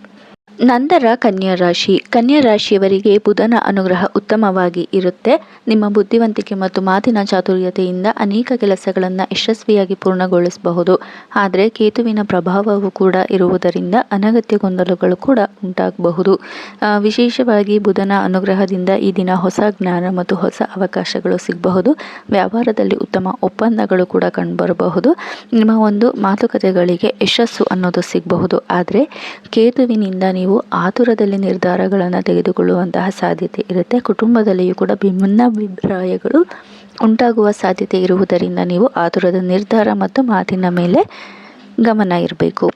ನಂತರ ಕನ್ಯಾ ರಾಶಿಯವರಿಗೆ ಬುಧನ ಅನುಗ್ರಹ ಉತ್ತಮವಾಗಿ ಇರುತ್ತೆ. ನಿಮ್ಮ ಬುದ್ಧಿವಂತಿಕೆ ಮತ್ತು ಮಾತಿನ ಚಾತುರ್ಯತೆಯಿಂದ ಅನೇಕ ಕೆಲಸಗಳನ್ನು ಯಶಸ್ವಿಯಾಗಿ ಪೂರ್ಣಗೊಳಿಸಬಹುದು. ಆದರೆ ಕೇತುವಿನ ಪ್ರಭಾವವು ಕೂಡ ಇರುವುದರಿಂದ ಅನಗತ್ಯ ಗೊಂದಲಗಳು ಕೂಡ ಉಂಟಾಗಬಹುದು. ವಿಶೇಷವಾಗಿ ಬುಧನ ಅನುಗ್ರಹದಿಂದ ಈ ದಿನ ಹೊಸ ಜ್ಞಾನ ಮತ್ತು ಹೊಸ ಅವಕಾಶಗಳು ಸಿಗಬಹುದು. ವ್ಯಾಪಾರದಲ್ಲಿ ಉತ್ತಮ ಒಪ್ಪಂದಗಳು ಕೂಡ ಕಂಡುಬರಬಹುದು. ನಿಮ್ಮ ಒಂದು ಮಾತುಕತೆಗಳಿಗೆ ಯಶಸ್ಸು ಅನ್ನೋದು ಸಿಗಬಹುದು. ಆದರೆ ಕೇತುವಿನಿಂದ ನೀವು ಆತುರದಲ್ಲಿ ನಿರ್ಧಾರಗಳನ್ನು ತೆಗೆದುಕೊಳ್ಳುವಂತಹ ಸಾಧ್ಯತೆ ಇರುತ್ತೆ. ಕುಟುಂಬದಲ್ಲಿಯೂ ಕೂಡ ಭಿನ್ನಾಭಿಪ್ರಾಯಗಳು ಉಂಟಾಗುವ ಸಾಧ್ಯತೆ ಇರುವುದರಿಂದ ನೀವು ಆತುರದ ನಿರ್ಧಾರ ಮತ್ತು ಮಾತಿನ ಮೇಲೆ ಗಮನ ಇರಬೇಕು.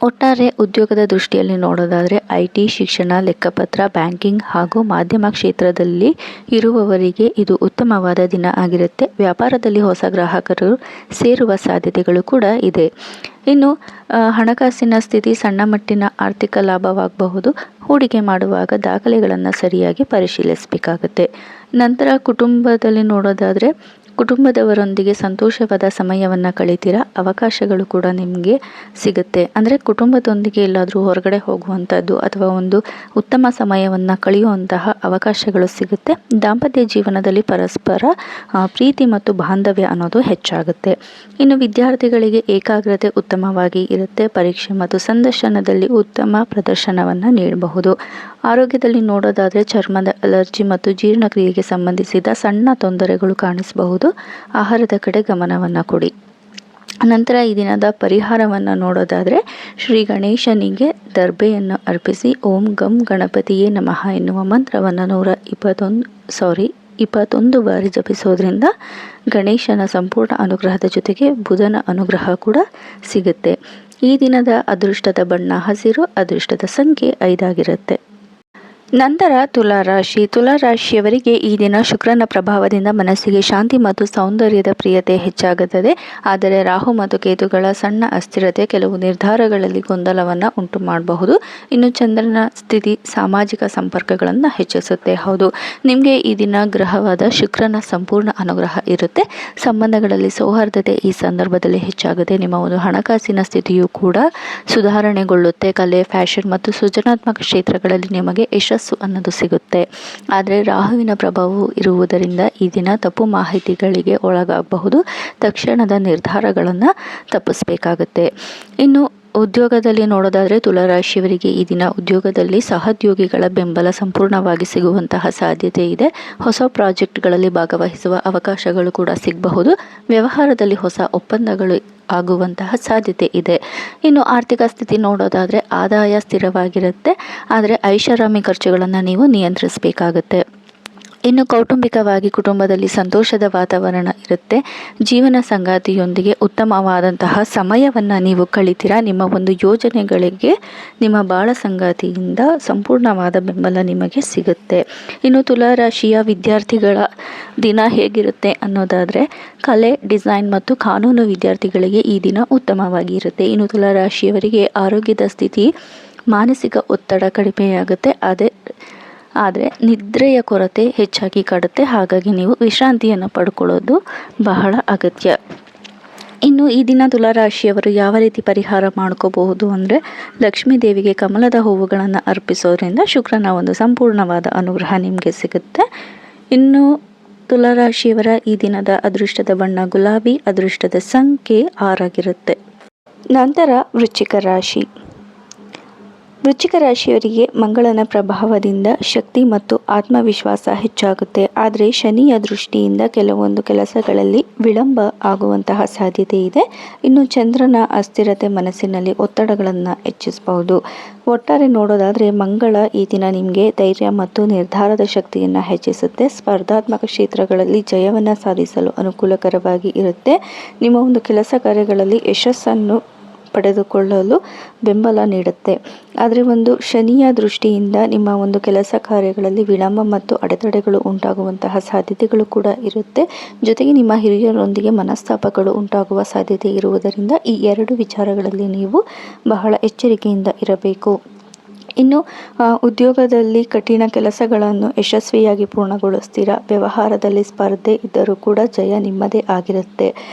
ಒಟ್ಟಾರೆ ಉದ್ಯೋಗದ ದೃಷ್ಟಿಯಲ್ಲಿ ನೋಡೋದಾದರೆ IT, ಶಿಕ್ಷಣ, ಲೆಕ್ಕಪತ್ರ, ಬ್ಯಾಂಕಿಂಗ್ ಹಾಗೂ ಮಾಧ್ಯಮ ಕ್ಷೇತ್ರದಲ್ಲಿ ಇರುವವರಿಗೆ ಇದು ಉತ್ತಮವಾದ ದಿನ ಆಗಿರುತ್ತೆ. ವ್ಯಾಪಾರದಲ್ಲಿ ಹೊಸ ಗ್ರಾಹಕರು ಸೇರುವ ಸಾಧ್ಯತೆಗಳು ಕೂಡ ಇದೆ. ಇನ್ನು ಹಣಕಾಸಿನ ಸ್ಥಿತಿ ಸಣ್ಣ ಮಟ್ಟಿನ ಆರ್ಥಿಕ ಲಾಭವಾಗಬಹುದು. ಹೂಡಿಕೆ ಮಾಡುವಾಗ ದಾಖಲೆಗಳನ್ನು ಸರಿಯಾಗಿ ಪರಿಶೀಲಿಸಬೇಕಾಗುತ್ತೆ. ನಂತರ ಕುಟುಂಬದಲ್ಲಿ ನೋಡೋದಾದರೆ ಕುಟುಂಬದವರೊಂದಿಗೆ ಸಂತೋಷವಾದ ಸಮಯವನ್ನು ಕಳೀತೀರಾ. ಅವಕಾಶಗಳು ಕೂಡ ನಿಮಗೆ ಸಿಗುತ್ತೆ. ಅಂದರೆ ಕುಟುಂಬದೊಂದಿಗೆ ಎಲ್ಲಾದರೂ ಹೊರಗಡೆ ಹೋಗುವಂಥದ್ದು ಅಥವಾ ಒಂದು ಉತ್ತಮ ಸಮಯವನ್ನು ಕಳೆಯುವಂತಹ ಅವಕಾಶಗಳು ಸಿಗುತ್ತೆ. ದಾಂಪತ್ಯ ಜೀವನದಲ್ಲಿ ಪರಸ್ಪರ ಪ್ರೀತಿ ಮತ್ತು ಬಾಂಧವ್ಯ ಅನ್ನೋದು ಹೆಚ್ಚಾಗುತ್ತೆ. ಇನ್ನು ವಿದ್ಯಾರ್ಥಿಗಳಿಗೆ ಏಕಾಗ್ರತೆ ಉತ್ತಮವಾಗಿ ಇರುತ್ತೆ. ಪರೀಕ್ಷೆ ಮತ್ತು ಸಂದರ್ಶನದಲ್ಲಿ ಉತ್ತಮ ಪ್ರದರ್ಶನವನ್ನು ನೀಡಬಹುದು. ಆರೋಗ್ಯದಲ್ಲಿ ನೋಡೋದಾದರೆ ಚರ್ಮದ ಅಲರ್ಜಿ ಮತ್ತು ಜೀರ್ಣಕ್ರಿಯೆಗೆ ಸಂಬಂಧಿಸಿದ ಸಣ್ಣ ತೊಂದರೆಗಳು ಕಾಣಿಸಬಹುದು. ಆಹಾರದ ಕಡೆ ಗಮನವನ್ನು ಕೊಡಿ. ನಂತರ ಈ ದಿನದ ಪರಿಹಾರವನ್ನು ನೋಡೋದಾದರೆ ಶ್ರೀ ಗಣೇಶನಿಗೆ ದರ್ಬೆಯನ್ನು ಅರ್ಪಿಸಿ ಓಂ ಗಂ ಗಣಪತಿಯೇ ನಮಃ ಎನ್ನುವ ಮಂತ್ರವನ್ನು 121 ಬಾರಿ ಜಪಿಸೋದ್ರಿಂದ ಗಣೇಶನ ಸಂಪೂರ್ಣ ಅನುಗ್ರಹದ ಜೊತೆಗೆ ಬುಧನ ಅನುಗ್ರಹ ಕೂಡ ಸಿಗುತ್ತೆ. ಈ ದಿನದ ಅದೃಷ್ಟದ ಬಣ್ಣ ಹಸಿರು, ಅದೃಷ್ಟದ ಸಂಖ್ಯೆ 5 ಆಗಿರುತ್ತೆ. ನಂತರ ತುಲಾರಾಶಿಯವರಿಗೆ ಈ ದಿನ ಶುಕ್ರನ ಪ್ರಭಾವದಿಂದ ಮನಸ್ಸಿಗೆ ಶಾಂತಿ ಮತ್ತು ಸೌಂದರ್ಯದ ಪ್ರಿಯತೆ ಹೆಚ್ಚಾಗುತ್ತದೆ. ಆದರೆ ರಾಹು ಮತ್ತು ಕೇತುಗಳ ಸಣ್ಣ ಅಸ್ಥಿರತೆ ಕೆಲವು ನಿರ್ಧಾರಗಳಲ್ಲಿ ಗೊಂದಲವನ್ನು ಉಂಟು ಮಾಡಬಹುದು. ಇನ್ನು ಚಂದ್ರನ ಸ್ಥಿತಿ ಸಾಮಾಜಿಕ ಸಂಪರ್ಕಗಳನ್ನು ಹೆಚ್ಚಿಸುತ್ತೆ. ಹೌದು, ನಿಮಗೆ ಈ ದಿನ ಗ್ರಹವಾದ ಶುಕ್ರನ ಸಂಪೂರ್ಣ ಅನುಗ್ರಹ ಇರುತ್ತೆ. ಸಂಬಂಧಗಳಲ್ಲಿ ಸೌಹಾರ್ದತೆ ಈ ಸಂದರ್ಭದಲ್ಲಿ ಹೆಚ್ಚಾಗುತ್ತೆ. ನಿಮ್ಮ ಒಂದು ಹಣಕಾಸಿನ ಸ್ಥಿತಿಯು ಕೂಡ ಸುಧಾರಣೆಗೊಳ್ಳುತ್ತೆ. ಕಲೆ, ಫ್ಯಾಷನ್ ಮತ್ತು ಸೃಜನಾತ್ಮಕ ಕ್ಷೇತ್ರಗಳಲ್ಲಿ ನಿಮಗೆ ಯಶಸ್ಸು ಅನ್ನೋದು ಸಿಗುತ್ತೆ. ಆದರೆ ರಾಹುವಿನ ಪ್ರಭಾವವು ಇರುವುದರಿಂದ ಈ ದಿನ ತಪ್ಪು ಮಾಹಿತಿಗಳಿಗೆ ಒಳಗಾಗಬಹುದು. ತಕ್ಷಣದ ನಿರ್ಧಾರಗಳನ್ನು ತಪ್ಪಿಸಬೇಕಾಗುತ್ತೆ. ಇನ್ನು ಉದ್ಯೋಗದಲ್ಲಿ ನೋಡೋದಾದರೆ ತುಲಾರಾಶಿಯವರಿಗೆ ಈ ದಿನ ಉದ್ಯೋಗದಲ್ಲಿ ಸಹೋದ್ಯೋಗಿಗಳ ಬೆಂಬಲ ಸಂಪೂರ್ಣವಾಗಿ ಸಿಗುವಂತಹ ಸಾಧ್ಯತೆ ಇದೆ. ಹೊಸ ಪ್ರಾಜೆಕ್ಟ್ಗಳಲ್ಲಿ ಭಾಗವಹಿಸುವ ಅವಕಾಶಗಳು ಕೂಡ ಸಿಗಬಹುದು. ವ್ಯವಹಾರದಲ್ಲಿ ಹೊಸ ಒಪ್ಪಂದಗಳು ಆಗುವಂತಹ ಸಾಧ್ಯತೆ ಇದೆ. ಇನ್ನು ಆರ್ಥಿಕ ಸ್ಥಿತಿ ನೋಡೋದಾದರೆ ಆದಾಯ ಸ್ಥಿರವಾಗಿರುತ್ತೆ, ಆದರೆ ಐಷಾರಾಮಿ ಖರ್ಚುಗಳನ್ನು ನೀವು ನಿಯಂತ್ರಿಸಬೇಕಾಗುತ್ತೆ. ಇನ್ನು ಕೌಟುಂಬಿಕವಾಗಿ ಕುಟುಂಬದಲ್ಲಿ ಸಂತೋಷದ ವಾತಾವರಣ ಇರುತ್ತೆ. ಜೀವನ ಸಂಗಾತಿಯೊಂದಿಗೆ ಉತ್ತಮವಾದಂತಹ ಸಮಯವನ್ನು ನೀವು ಕಳಿತೀರಾ. ನಿಮ್ಮ ಒಂದು ಯೋಜನೆಗಳಿಗೆ ನಿಮ್ಮ ಬಾಳ ಸಂಗಾತಿಯಿಂದ ಸಂಪೂರ್ಣವಾದ ಬೆಂಬಲ ನಿಮಗೆ ಸಿಗುತ್ತೆ. ಇನ್ನು ತುಲಾರಾಶಿಯ ವಿದ್ಯಾರ್ಥಿಗಳ ದಿನ ಹೇಗಿರುತ್ತೆ ಅನ್ನೋದಾದರೆ ಕಲೆ, ಡಿಸೈನ್ ಮತ್ತು ಕಾನೂನು ವಿದ್ಯಾರ್ಥಿಗಳಿಗೆ ಈ ದಿನ ಉತ್ತಮವಾಗಿ ಇರುತ್ತೆ. ಇನ್ನು ತುಲಾರಾಶಿಯವರಿಗೆ ಆರೋಗ್ಯದ ಸ್ಥಿತಿ, ಮಾನಸಿಕ ಒತ್ತಡ ಕಡಿಮೆಯಾಗುತ್ತೆ. ಆದರೆ ನಿದ್ರೆಯ ಕೊರತೆ ಹೆಚ್ಚಾಗಿ ಕಾಡುತ್ತೆ. ಹಾಗಾಗಿ ನೀವು ವಿಶ್ರಾಂತಿಯನ್ನು ಪಡ್ಕೊಳ್ಳೋದು ಬಹಳ ಅಗತ್ಯ. ಇನ್ನು ಈ ದಿನ ತುಲಾರಾಶಿಯವರು ಯಾವ ರೀತಿ ಪರಿಹಾರ ಮಾಡ್ಕೋಬಹುದು ಅಂದರೆ ಲಕ್ಷ್ಮೀ ದೇವಿಗೆ ಕಮಲದ ಹೂವುಗಳನ್ನು ಅರ್ಪಿಸೋದ್ರಿಂದ ಶುಕ್ರನ ಒಂದು ಸಂಪೂರ್ಣವಾದ ಅನುಗ್ರಹ ನಿಮಗೆ ಸಿಗುತ್ತೆ. ಇನ್ನು ತುಲಾರಾಶಿಯವರ ಈ ದಿನದ ಅದೃಷ್ಟದ ಬಣ್ಣ ಗುಲಾಬಿ, ಅದೃಷ್ಟದ ಸಂಖ್ಯೆ 6 ಆಗಿರುತ್ತೆ. ನಂತರ ವೃಶ್ಚಿಕ ರಾಶಿ. ವೃಶ್ಚಿಕ ರಾಶಿಯವರಿಗೆ ಮಂಗಳನ ಪ್ರಭಾವದಿಂದ ಶಕ್ತಿ ಮತ್ತು ಆತ್ಮವಿಶ್ವಾಸ ಹೆಚ್ಚಾಗುತ್ತೆ. ಆದರೆ ಶನಿಯ ದೃಷ್ಟಿಯಿಂದ ಕೆಲವೊಂದು ಕೆಲಸಗಳಲ್ಲಿ ವಿಳಂಬ ಆಗುವಂತಹ ಸಾಧ್ಯತೆ ಇದೆ. ಇನ್ನು ಚಂದ್ರನ ಅಸ್ಥಿರತೆ ಮನಸ್ಸಿನಲ್ಲಿ ಒತ್ತಡಗಳನ್ನು ಹೆಚ್ಚಿಸಬಹುದು. ಒಟ್ಟಾರೆ ನೋಡೋದಾದರೆ ಮಂಗಳ ಈ ದಿನ ನಿಮಗೆ ಧೈರ್ಯ ಮತ್ತು ನಿರ್ಧಾರದ ಶಕ್ತಿಯನ್ನು ಹೆಚ್ಚಿಸುತ್ತೆ. ಸ್ಪರ್ಧಾತ್ಮಕ ಕ್ಷೇತ್ರಗಳಲ್ಲಿ ಜಯವನ್ನು ಸಾಧಿಸಲು ಅನುಕೂಲಕರವಾಗಿ ಇರುತ್ತೆ. ನಿಮ್ಮ ಒಂದು ಕೆಲಸ ಕಾರ್ಯಗಳಲ್ಲಿ ಯಶಸ್ಸನ್ನು ಪಡೆದುಕೊಳ್ಳಲು ಬೆಂಬಲ ನೀಡುತ್ತೆ. ಆದರೆ ಒಂದು ಶನಿಯ ದೃಷ್ಟಿಯಿಂದ ನಿಮ್ಮ ಒಂದು ಕೆಲಸ ಕಾರ್ಯಗಳಲ್ಲಿ ವಿಳಂಬ ಮತ್ತು ಅಡೆತಡೆಗಳು ಉಂಟಾಗುವಂತಹ ಸಾಧ್ಯತೆಗಳು ಕೂಡ ಇರುತ್ತೆ. ಜೊತೆಗೆ ನಿಮ್ಮ ಹಿರಿಯರೊಂದಿಗೆ ಮನಸ್ತಾಪಗಳು ಉಂಟಾಗುವ ಸಾಧ್ಯತೆ ಇರುವುದರಿಂದ ಈ 2 ವಿಚಾರಗಳಲ್ಲಿ ನೀವು ಬಹಳ ಎಚ್ಚರಿಕೆಯಿಂದ ಇರಬೇಕು. ಇನ್ನು ಉದ್ಯೋಗದಲ್ಲಿ ಕಠಿಣ ಕೆಲಸಗಳನ್ನು ಯಶಸ್ವಿಯಾಗಿ ಪೂರ್ಣಗೊಳಿಸ್ತೀರಾ. ವ್ಯವಹಾರದಲ್ಲಿ ಸ್ಪರ್ಧೆ ಇದ್ದರೂ ಕೂಡ ಜಯ ನಿಮ್ಮದೇ ಆಗಿರುತ್ತೆ.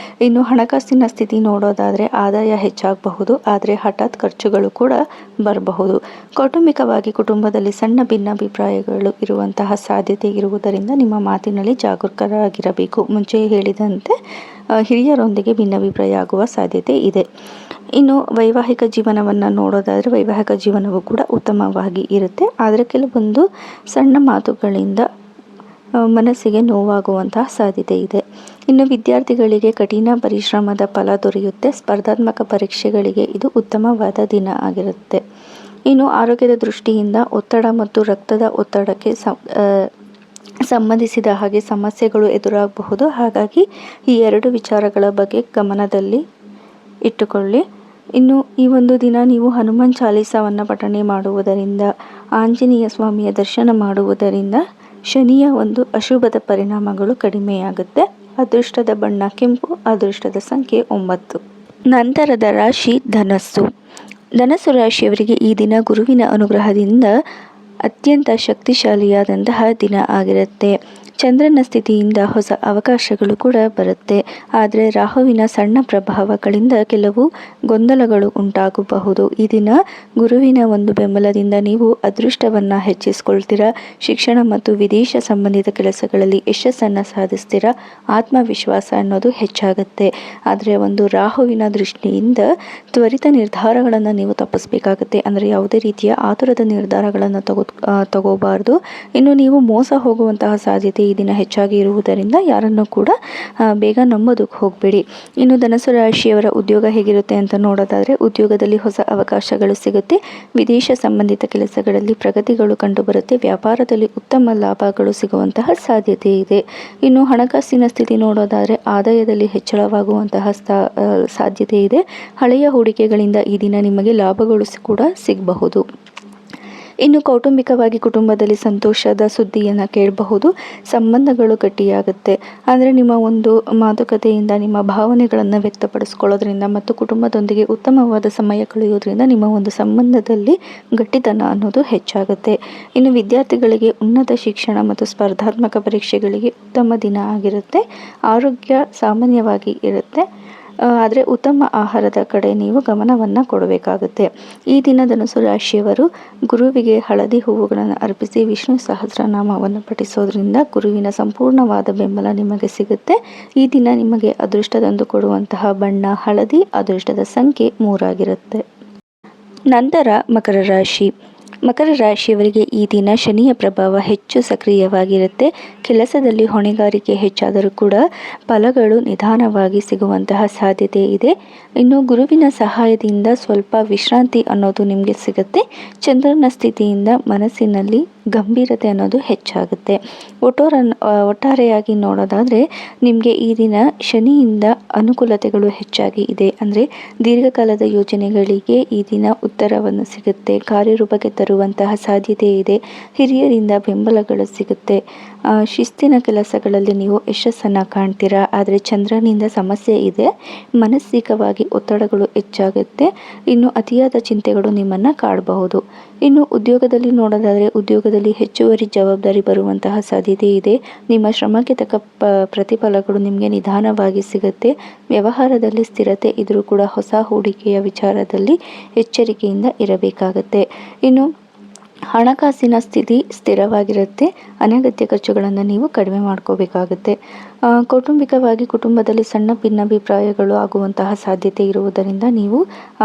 ಇನ್ನು ಹಣಕಾಸಿನ ಸ್ಥಿತಿ ನೋಡೋದಾದರೆ ಆದಾಯ ಹೆಚ್ಚಾಗಬಹುದು, ಆದರೆ ಹಠಾತ್ ಖರ್ಚುಗಳು ಕೂಡ ಬರಬಹುದು. ಕೌಟುಂಬಿಕವಾಗಿ ಕುಟುಂಬದಲ್ಲಿ ಸಣ್ಣ ಭಿನ್ನಾಭಿಪ್ರಾಯಗಳು ಇರುವಂತಹ ಸಾಧ್ಯತೆ ಇರುವುದರಿಂದ ನಿಮ್ಮ ಮಾತಿನಲ್ಲಿ ಜಾಗರೂಕರಾಗಿರಬೇಕು. ಮುಂಚೆ ಹೇಳಿದಂತೆ ಹಿರಿಯರೊಂದಿಗೆ ಭಿನ್ನಾಭಿಪ್ರಾಯ ಆಗುವ ಸಾಧ್ಯತೆ ಇದೆ. ಇನ್ನು ವೈವಾಹಿಕ ಜೀವನವನ್ನು ನೋಡೋದಾದರೆ ವೈವಾಹಿಕ ಜೀವನವೂ ಕೂಡ ಉತ್ತಮವಾಗಿ ಇರುತ್ತೆ. ಆದರೆ ಕೆಲವೊಂದು ಸಣ್ಣ ಮಾತುಗಳಿಂದ ಮನಸ್ಸಿಗೆ ನೋವಾಗುವಂತಹ ಸಾಧ್ಯತೆ ಇದೆ. ಇನ್ನು ವಿದ್ಯಾರ್ಥಿಗಳಿಗೆ ಕಠಿಣ ಪರಿಶ್ರಮದ ಫಲ ದೊರೆಯುತ್ತೆ. ಸ್ಪರ್ಧಾತ್ಮಕ ಪರೀಕ್ಷೆಗಳಿಗೆ ಇದು ಉತ್ತಮವಾದ ದಿನ ಆಗಿರುತ್ತೆ. ಇನ್ನು ಆರೋಗ್ಯದ ದೃಷ್ಟಿಯಿಂದ ಒತ್ತಡ ಮತ್ತು ರಕ್ತದ ಒತ್ತಡಕ್ಕೆ ಸಂಬಂಧಿಸಿದ ಹಾಗೆ ಸಮಸ್ಯೆಗಳು ಎದುರಾಗಬಹುದು. ಹಾಗಾಗಿ ಈ 2 ವಿಚಾರಗಳ ಬಗ್ಗೆ ಗಮನದಲ್ಲಿ ಇಟ್ಟುಕೊಳ್ಳಿ. ಇನ್ನು ಈ ಒಂದು ದಿನ ನೀವು ಹನುಮಾನ್ ಚಾಲೀಸವನ್ನು ಪಠಣೆ ಮಾಡುವುದರಿಂದ, ಆಂಜನೇಯ ಸ್ವಾಮಿಯ ದರ್ಶನ ಮಾಡುವುದರಿಂದ ಶನಿಯ ಒಂದು ಅಶುಭದ ಪರಿಣಾಮಗಳು ಕಡಿಮೆಯಾಗುತ್ತೆ. ಅದೃಷ್ಟದ ಬಣ್ಣ ಕೆಂಪು, ಅದೃಷ್ಟದ ಸಂಖ್ಯೆ 9. ನಂತರದ ರಾಶಿ ಧನಸ್ಸು. ಧನಸ್ಸು ರಾಶಿಯವರಿಗೆ ಈ ದಿನ ಗುರುವಿನ ಅನುಗ್ರಹದಿಂದ ಅತ್ಯಂತ ಶಕ್ತಿಶಾಲಿಯಾದಂತಹ ದಿನ ಆಗಿರುತ್ತೆ. ಚಂದ್ರನ ಸ್ಥಿತಿಯಿಂದ ಹೊಸ ಅವಕಾಶಗಳು ಕೂಡ ಬರುತ್ತೆ. ಆದರೆ ರಾಹುವಿನ ಸಣ್ಣ ಪ್ರಭಾವಗಳಿಂದ ಕೆಲವು ಗೊಂದಲಗಳು ಉಂಟಾಗಬಹುದು. ಈ ದಿನ ಗುರುವಿನ ಒಂದು ಬೆಂಬಲದಿಂದ ನೀವು ಅದೃಷ್ಟವನ್ನು ಹೆಚ್ಚಿಸ್ಕೊಳ್ತೀರಾ. ಶಿಕ್ಷಣ ಮತ್ತು ವಿದೇಶ ಸಂಬಂಧಿತ ಕೆಲಸಗಳಲ್ಲಿ ಯಶಸ್ಸನ್ನು ಸಾಧಿಸ್ತೀರಾ. ಆತ್ಮವಿಶ್ವಾಸ ಅನ್ನೋದು ಹೆಚ್ಚಾಗುತ್ತೆ. ಆದರೆ ಒಂದು ರಾಹುವಿನ ದೃಷ್ಟಿಯಿಂದ ತ್ವರಿತ ನಿರ್ಧಾರಗಳನ್ನು ನೀವು ತಪ್ಪಿಸಬೇಕಾಗುತ್ತೆ. ಅಂದರೆ ಯಾವುದೇ ರೀತಿಯ ಆತುರದ ನಿರ್ಧಾರಗಳನ್ನು ತಗೋಬಾರ್ದು. ಇನ್ನು ನೀವು ಮೋಸ ಹೋಗುವಂತಹ ಸಾಧ್ಯತೆ ಈ ದಿನ ಹೆಚ್ಚಾಗಿ ಇರುವುದರಿಂದ ಯಾರನ್ನು ಕೂಡ ಬೇಗ ನಂಬೋದಕ್ಕೆ ಹೋಗಬೇಡಿ. ಇನ್ನು ಧನಸ್ಸು ರಾಶಿಯವರ ಉದ್ಯೋಗ ಹೇಗಿರುತ್ತೆ ಅಂತ ನೋಡೋದಾದರೆ ಉದ್ಯೋಗದಲ್ಲಿ ಹೊಸ ಅವಕಾಶಗಳು ಸಿಗುತ್ತೆ. ವಿದೇಶ ಸಂಬಂಧಿತ ಕೆಲಸಗಳಲ್ಲಿ ಪ್ರಗತಿಗಳು ಕಂಡುಬರುತ್ತೆ. ವ್ಯಾಪಾರದಲ್ಲಿ ಉತ್ತಮ ಲಾಭಗಳು ಸಿಗುವಂತಹ ಸಾಧ್ಯತೆ ಇದೆ. ಇನ್ನು ಹಣಕಾಸಿನ ಸ್ಥಿತಿ ನೋಡೋದಾದರೆ ಆದಾಯದಲ್ಲಿ ಹೆಚ್ಚಳವಾಗುವಂತಹ ಸಾಧ್ಯತೆ ಇದೆ. ಹಳೆಯ ಹೂಡಿಕೆಗಳಿಂದ ಈ ದಿನ ನಿಮಗೆ ಲಾಭಗಳು ಕೂಡ ಸಿಗಬಹುದು. ಇನ್ನು ಕೌಟುಂಬಿಕವಾಗಿ ಕುಟುಂಬದಲ್ಲಿ ಸಂತೋಷದ ಸುದ್ದಿಯನ್ನು ಕೇಳಬಹುದು. ಸಂಬಂಧಗಳು ಗಟ್ಟಿಯಾಗುತ್ತೆ. ಅಂದರೆ ನಿಮ್ಮ ಒಂದು ಮಾತುಕತೆಯಿಂದ ನಿಮ್ಮ ಭಾವನೆಗಳನ್ನು ವ್ಯಕ್ತಪಡಿಸ್ಕೊಳ್ಳೋದ್ರಿಂದ ಮತ್ತು ಕುಟುಂಬದೊಂದಿಗೆ ಉತ್ತಮವಾದ ಸಮಯ ಕಳೆಯೋದ್ರಿಂದ ನಿಮ್ಮ ಒಂದು ಸಂಬಂಧದಲ್ಲಿ ಗಟ್ಟಿತನ ಅನ್ನೋದು ಹೆಚ್ಚಾಗುತ್ತೆ. ಇನ್ನು ವಿದ್ಯಾರ್ಥಿಗಳಿಗೆ ಉನ್ನತ ಶಿಕ್ಷಣ ಮತ್ತು ಸ್ಪರ್ಧಾತ್ಮಕ ಪರೀಕ್ಷೆಗಳಿಗೆ ಉತ್ತಮ ದಿನ ಆಗಿರುತ್ತೆ. ಆರೋಗ್ಯ ಸಾಮಾನ್ಯವಾಗಿ ಇರುತ್ತೆ. ಆದರೆ ಉತ್ತಮ ಆಹಾರದ ಕಡೆ ನೀವು ಗಮನವನ್ನು ಕೊಡಬೇಕಾಗುತ್ತೆ. ಈ ದಿನ ಧನುಸು ರಾಶಿಯವರು ಗುರುವಿಗೆ ಹಳದಿ ಹೂವುಗಳನ್ನು ಅರ್ಪಿಸಿ ವಿಷ್ಣು ಸಹಸ್ರನಾಮವನ್ನು ಪಠಿಸೋದ್ರಿಂದ ಗುರುವಿನ ಸಂಪೂರ್ಣವಾದ ಬೆಂಬಲ ನಿಮಗೆ ಸಿಗುತ್ತೆ. ಈ ದಿನ ನಿಮಗೆ ಅದೃಷ್ಟ ತಂದು ಕೊಡುವಂತಹ ಬಣ್ಣ ಹಳದಿ, ಅದೃಷ್ಟದ ಸಂಖ್ಯೆ 3 ಆಗಿರುತ್ತೆ. ನಂತರ ಮಕರ ರಾಶಿ. ಮಕರ ರಾಶಿಯವರಿಗೆ ಈ ದಿನ ಶನಿಯ ಪ್ರಭಾವ ಹೆಚ್ಚು ಸಕ್ರಿಯವಾಗಿರುತ್ತೆ. ಕೆಲಸದಲ್ಲಿ ಹೊಣೆಗಾರಿಕೆ ಹೆಚ್ಚಾದರೂ ಕೂಡ ಫಲಗಳು ನಿಧಾನವಾಗಿ ಸಿಗುವಂತಹ ಸಾಧ್ಯತೆ ಇದೆ. ಇನ್ನು ಗುರುವಿನ ಸಹಾಯದಿಂದ ಸ್ವಲ್ಪ ವಿಶ್ರಾಂತಿ ಅನ್ನೋದು ನಿಮಗೆ ಸಿಗುತ್ತೆ. ಚಂದ್ರನ ಸ್ಥಿತಿಯಿಂದ ಮನಸ್ಸಿನಲ್ಲಿ ಗಂಭೀರತೆ ಅನ್ನೋದು ಹೆಚ್ಚಾಗುತ್ತೆ. ಒಟ್ಟಾರೆಯಾಗಿ ನೋಡೋದಾದರೆ ನಿಮಗೆ ಈ ದಿನ ಶನಿಯಿಂದ ಅನುಕೂಲತೆಗಳು ಹೆಚ್ಚಾಗಿ ಇದೆ. ಅಂದರೆ ದೀರ್ಘಕಾಲದ ಯೋಜನೆಗಳಿಗೆ ಈ ದಿನ ಉತ್ತರವನ್ನು ಸಿಗುತ್ತೆ. ಕಾರ್ಯರೂಪಕ್ಕೆ ತರುವಂತಹ ಸಾಧ್ಯತೆ ಇದೆ. ಹಿರಿಯರಿಂದ ಬೆಂಬಲಗಳು ಸಿಗುತ್ತೆ. ಶಿಸ್ತಿನ ಕೆಲಸಗಳಲ್ಲಿ ನೀವು ಯಶಸ್ಸನ್ನು ಕಾಣ್ತೀರಾ. ಆದರೆ ಚಂದ್ರನಿಂದ ಸಮಸ್ಯೆ ಇದೆ. ಮಾನಸಿಕವಾಗಿ ಒತ್ತಡಗಳು ಹೆಚ್ಚಾಗುತ್ತೆ. ಇನ್ನು ಅತಿಯಾದ ಚಿಂತೆಗಳು ನಿಮ್ಮನ್ನು ಕಾಡಬಹುದು. ಇನ್ನು ಉದ್ಯೋಗದಲ್ಲಿ ನೋಡೋದಾದರೆ ಉದ್ಯೋಗದಲ್ಲಿ ಹೆಚ್ಚುವರಿ ಜವಾಬ್ದಾರಿ ಬರುವಂತಹ ಸಾಧ್ಯತೆ ಇದೆ. ನಿಮ್ಮ ಶ್ರಮಕ್ಕೆ ತಕ್ಕ ಪ್ರತಿಫಲಗಳು ನಿಮಗೆ ನಿಧಾನವಾಗಿ ಸಿಗುತ್ತೆ. ವ್ಯವಹಾರದಲ್ಲಿ ಸ್ಥಿರತೆ ಇದ್ರೂ ಕೂಡ ಹೊಸ ಹೂಡಿಕೆಯ ವಿಚಾರದಲ್ಲಿ ಎಚ್ಚರಿಕೆಯಿಂದ ಇರಬೇಕಾಗತ್ತೆ. ಇನ್ನು ಹಣಕಾಸಿನ ಸ್ಥಿತಿ ಸ್ಥಿರವಾಗಿರುತ್ತೆ. ಅನಗತ್ಯ ಖರ್ಚುಗಳನ್ನು ನೀವು ಕಡಿಮೆ ಮಾಡ್ಕೋಬೇಕಾಗುತ್ತೆ. ಕೌಟುಂಬಿಕವಾಗಿ ಕುಟುಂಬದಲ್ಲಿ ಸಣ್ಣ ಭಿನ್ನಾಭಿಪ್ರಾಯಗಳು ಆಗುವಂತಹ ಸಾಧ್ಯತೆ ಇರುವುದರಿಂದ ನೀವು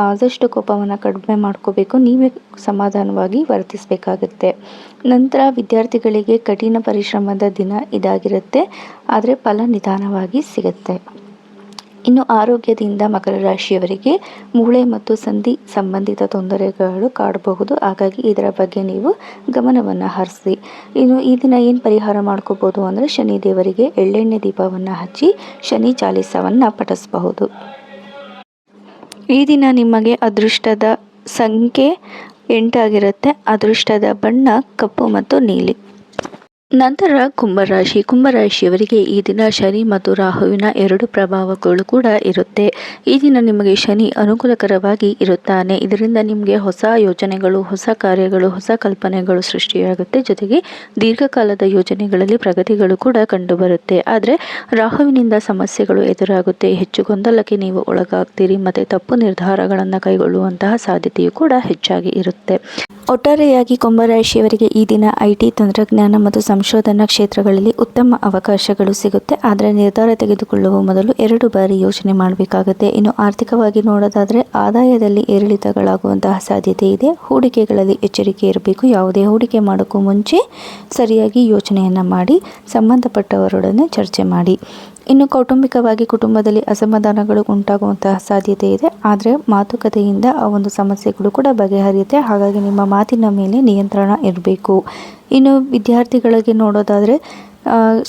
ಆದಷ್ಟು ಕೋಪವನ್ನು ಕಡಿಮೆ ಮಾಡ್ಕೋಬೇಕು. ನೀವೇ ಸಮಾಧಾನವಾಗಿ ವರ್ತಿಸಬೇಕಾಗುತ್ತೆ. ನಂತರ ವಿದ್ಯಾರ್ಥಿಗಳಿಗೆ ಕಠಿಣ ಪರಿಶ್ರಮದ ದಿನ ಇದಾಗಿರುತ್ತೆ. ಆದರೆ ಫಲ ನಿಧಾನವಾಗಿ ಸಿಗುತ್ತೆ. ಇನ್ನು ಆರೋಗ್ಯದಿಂದ ಮಕರ ರಾಶಿಯವರಿಗೆ ಮೂಳೆ ಮತ್ತು ಸಂಧಿ ಸಂಬಂಧಿತ ತೊಂದರೆಗಳು ಕಾಡಬಹುದು. ಹಾಗಾಗಿ ಇದರ ಬಗ್ಗೆ ನೀವು ಗಮನವನ್ನು ಹರಿಸಿ. ಇನ್ನು ಈ ದಿನ ಏನು ಪರಿಹಾರ ಮಾಡ್ಕೋಬೋದು ಅಂದರೆ ಶನಿ ದೇವರಿಗೆ ಎಳ್ಳೆಣ್ಣೆ ದೀಪವನ್ನು ಹಚ್ಚಿ ಶನಿ ಚಾಲಿಸವನ್ನು ಪಠಿಸಬಹುದು. ಈ ದಿನ ನಿಮಗೆ ಅದೃಷ್ಟದ ಸಂಖ್ಯೆ 8 ಆಗಿರುತ್ತೆ. ಅದೃಷ್ಟದ ಬಣ್ಣ ಕಪ್ಪು ಮತ್ತು ನೀಲಿ. ನಂತರ ಕುಂಭರಾಶಿ. ಕುಂಭರಾಶಿಯವರಿಗೆ ಈ ದಿನ ಶನಿ ಮತ್ತು ರಾಹುವಿನ 2 ಪ್ರಭಾವಗಳು ಕೂಡ ಇರುತ್ತೆ. ಈ ದಿನ ನಿಮಗೆ ಶನಿ ಅನುಕೂಲಕರವಾಗಿ ಇರುತ್ತಾನೆ. ಇದರಿಂದ ನಿಮಗೆ ಹೊಸ ಯೋಜನೆಗಳು, ಹೊಸ ಕಾರ್ಯಗಳು, ಹೊಸ ಕಲ್ಪನೆಗಳು ಸೃಷ್ಟಿಯಾಗುತ್ತೆ. ಜೊತೆಗೆ ದೀರ್ಘಕಾಲದ ಯೋಜನೆಗಳಲ್ಲಿ ಪ್ರಗತಿಗಳು ಕೂಡ ಕಂಡುಬರುತ್ತೆ. ಆದರೆ ರಾಹುವಿನಿಂದ ಸಮಸ್ಯೆಗಳು ಎದುರಾಗುತ್ತೆ. ಹೆಚ್ಚು ಗೊಂದಲಕ್ಕೆ ನೀವು ಒಳಗಾಗ್ತೀರಿ ಮತ್ತು ತಪ್ಪು ನಿರ್ಧಾರಗಳನ್ನು ಕೈಗೊಳ್ಳುವಂತಹ ಸಾಧ್ಯತೆಯೂ ಕೂಡ ಹೆಚ್ಚಾಗಿ ಇರುತ್ತೆ. ಒಟ್ಟಾರೆಯಾಗಿ ಕುಂಭರಾಶಿಯವರಿಗೆ ಈ ದಿನ IT, ತಂತ್ರಜ್ಞಾನ ಮತ್ತು ಸಂಶೋಧನಾ ಕ್ಷೇತ್ರಗಳಲ್ಲಿ ಉತ್ತಮ ಅವಕಾಶಗಳು ಸಿಗುತ್ತೆ. ಆದರೆ ನಿರ್ಧಾರ ತೆಗೆದುಕೊಳ್ಳುವ ಮೊದಲು 2 ಬಾರಿ ಯೋಚನೆ ಮಾಡಬೇಕಾಗುತ್ತೆ. ಇನ್ನು ಆರ್ಥಿಕವಾಗಿ ನೋಡೋದಾದರೆ ಆದಾಯದಲ್ಲಿ ಏರಿಳಿತಗಳಾಗುವಂತಹ ಸಾಧ್ಯತೆ ಇದೆ. ಹೂಡಿಕೆಗಳಲ್ಲಿ ಎಚ್ಚರಿಕೆ ಇರಬೇಕು. ಯಾವುದೇ ಹೂಡಿಕೆ ಮಾಡೋಕ್ಕೂ ಮುಂಚೆ ಸರಿಯಾಗಿ ಯೋಚನೆಯನ್ನು ಮಾಡಿ ಸಂಬಂಧಪಟ್ಟವರೊಡನೆ ಚರ್ಚೆ ಮಾಡಿ. ಇನ್ನು ಕೌಟುಂಬಿಕವಾಗಿ ಕುಟುಂಬದಲ್ಲಿ ಅಸಮಾಧಾನಗಳು ಉಂಟಾಗುವಂತಹ ಸಾಧ್ಯತೆ ಇದೆ. ಆದರೆ ಮಾತುಕತೆಯಿಂದ ಆ ಒಂದು ಸಮಸ್ಯೆಗಳು ಕೂಡ ಬಗೆಹರಿಯುತ್ತೆ. ಹಾಗಾಗಿ ನಿಮ್ಮ ಮಾತಿನ ಮೇಲೆ ನಿಯಂತ್ರಣ ಇರಬೇಕು. ಇನ್ನು ವಿದ್ಯಾರ್ಥಿಗಳಿಗೆ ನೋಡೋದಾದರೆ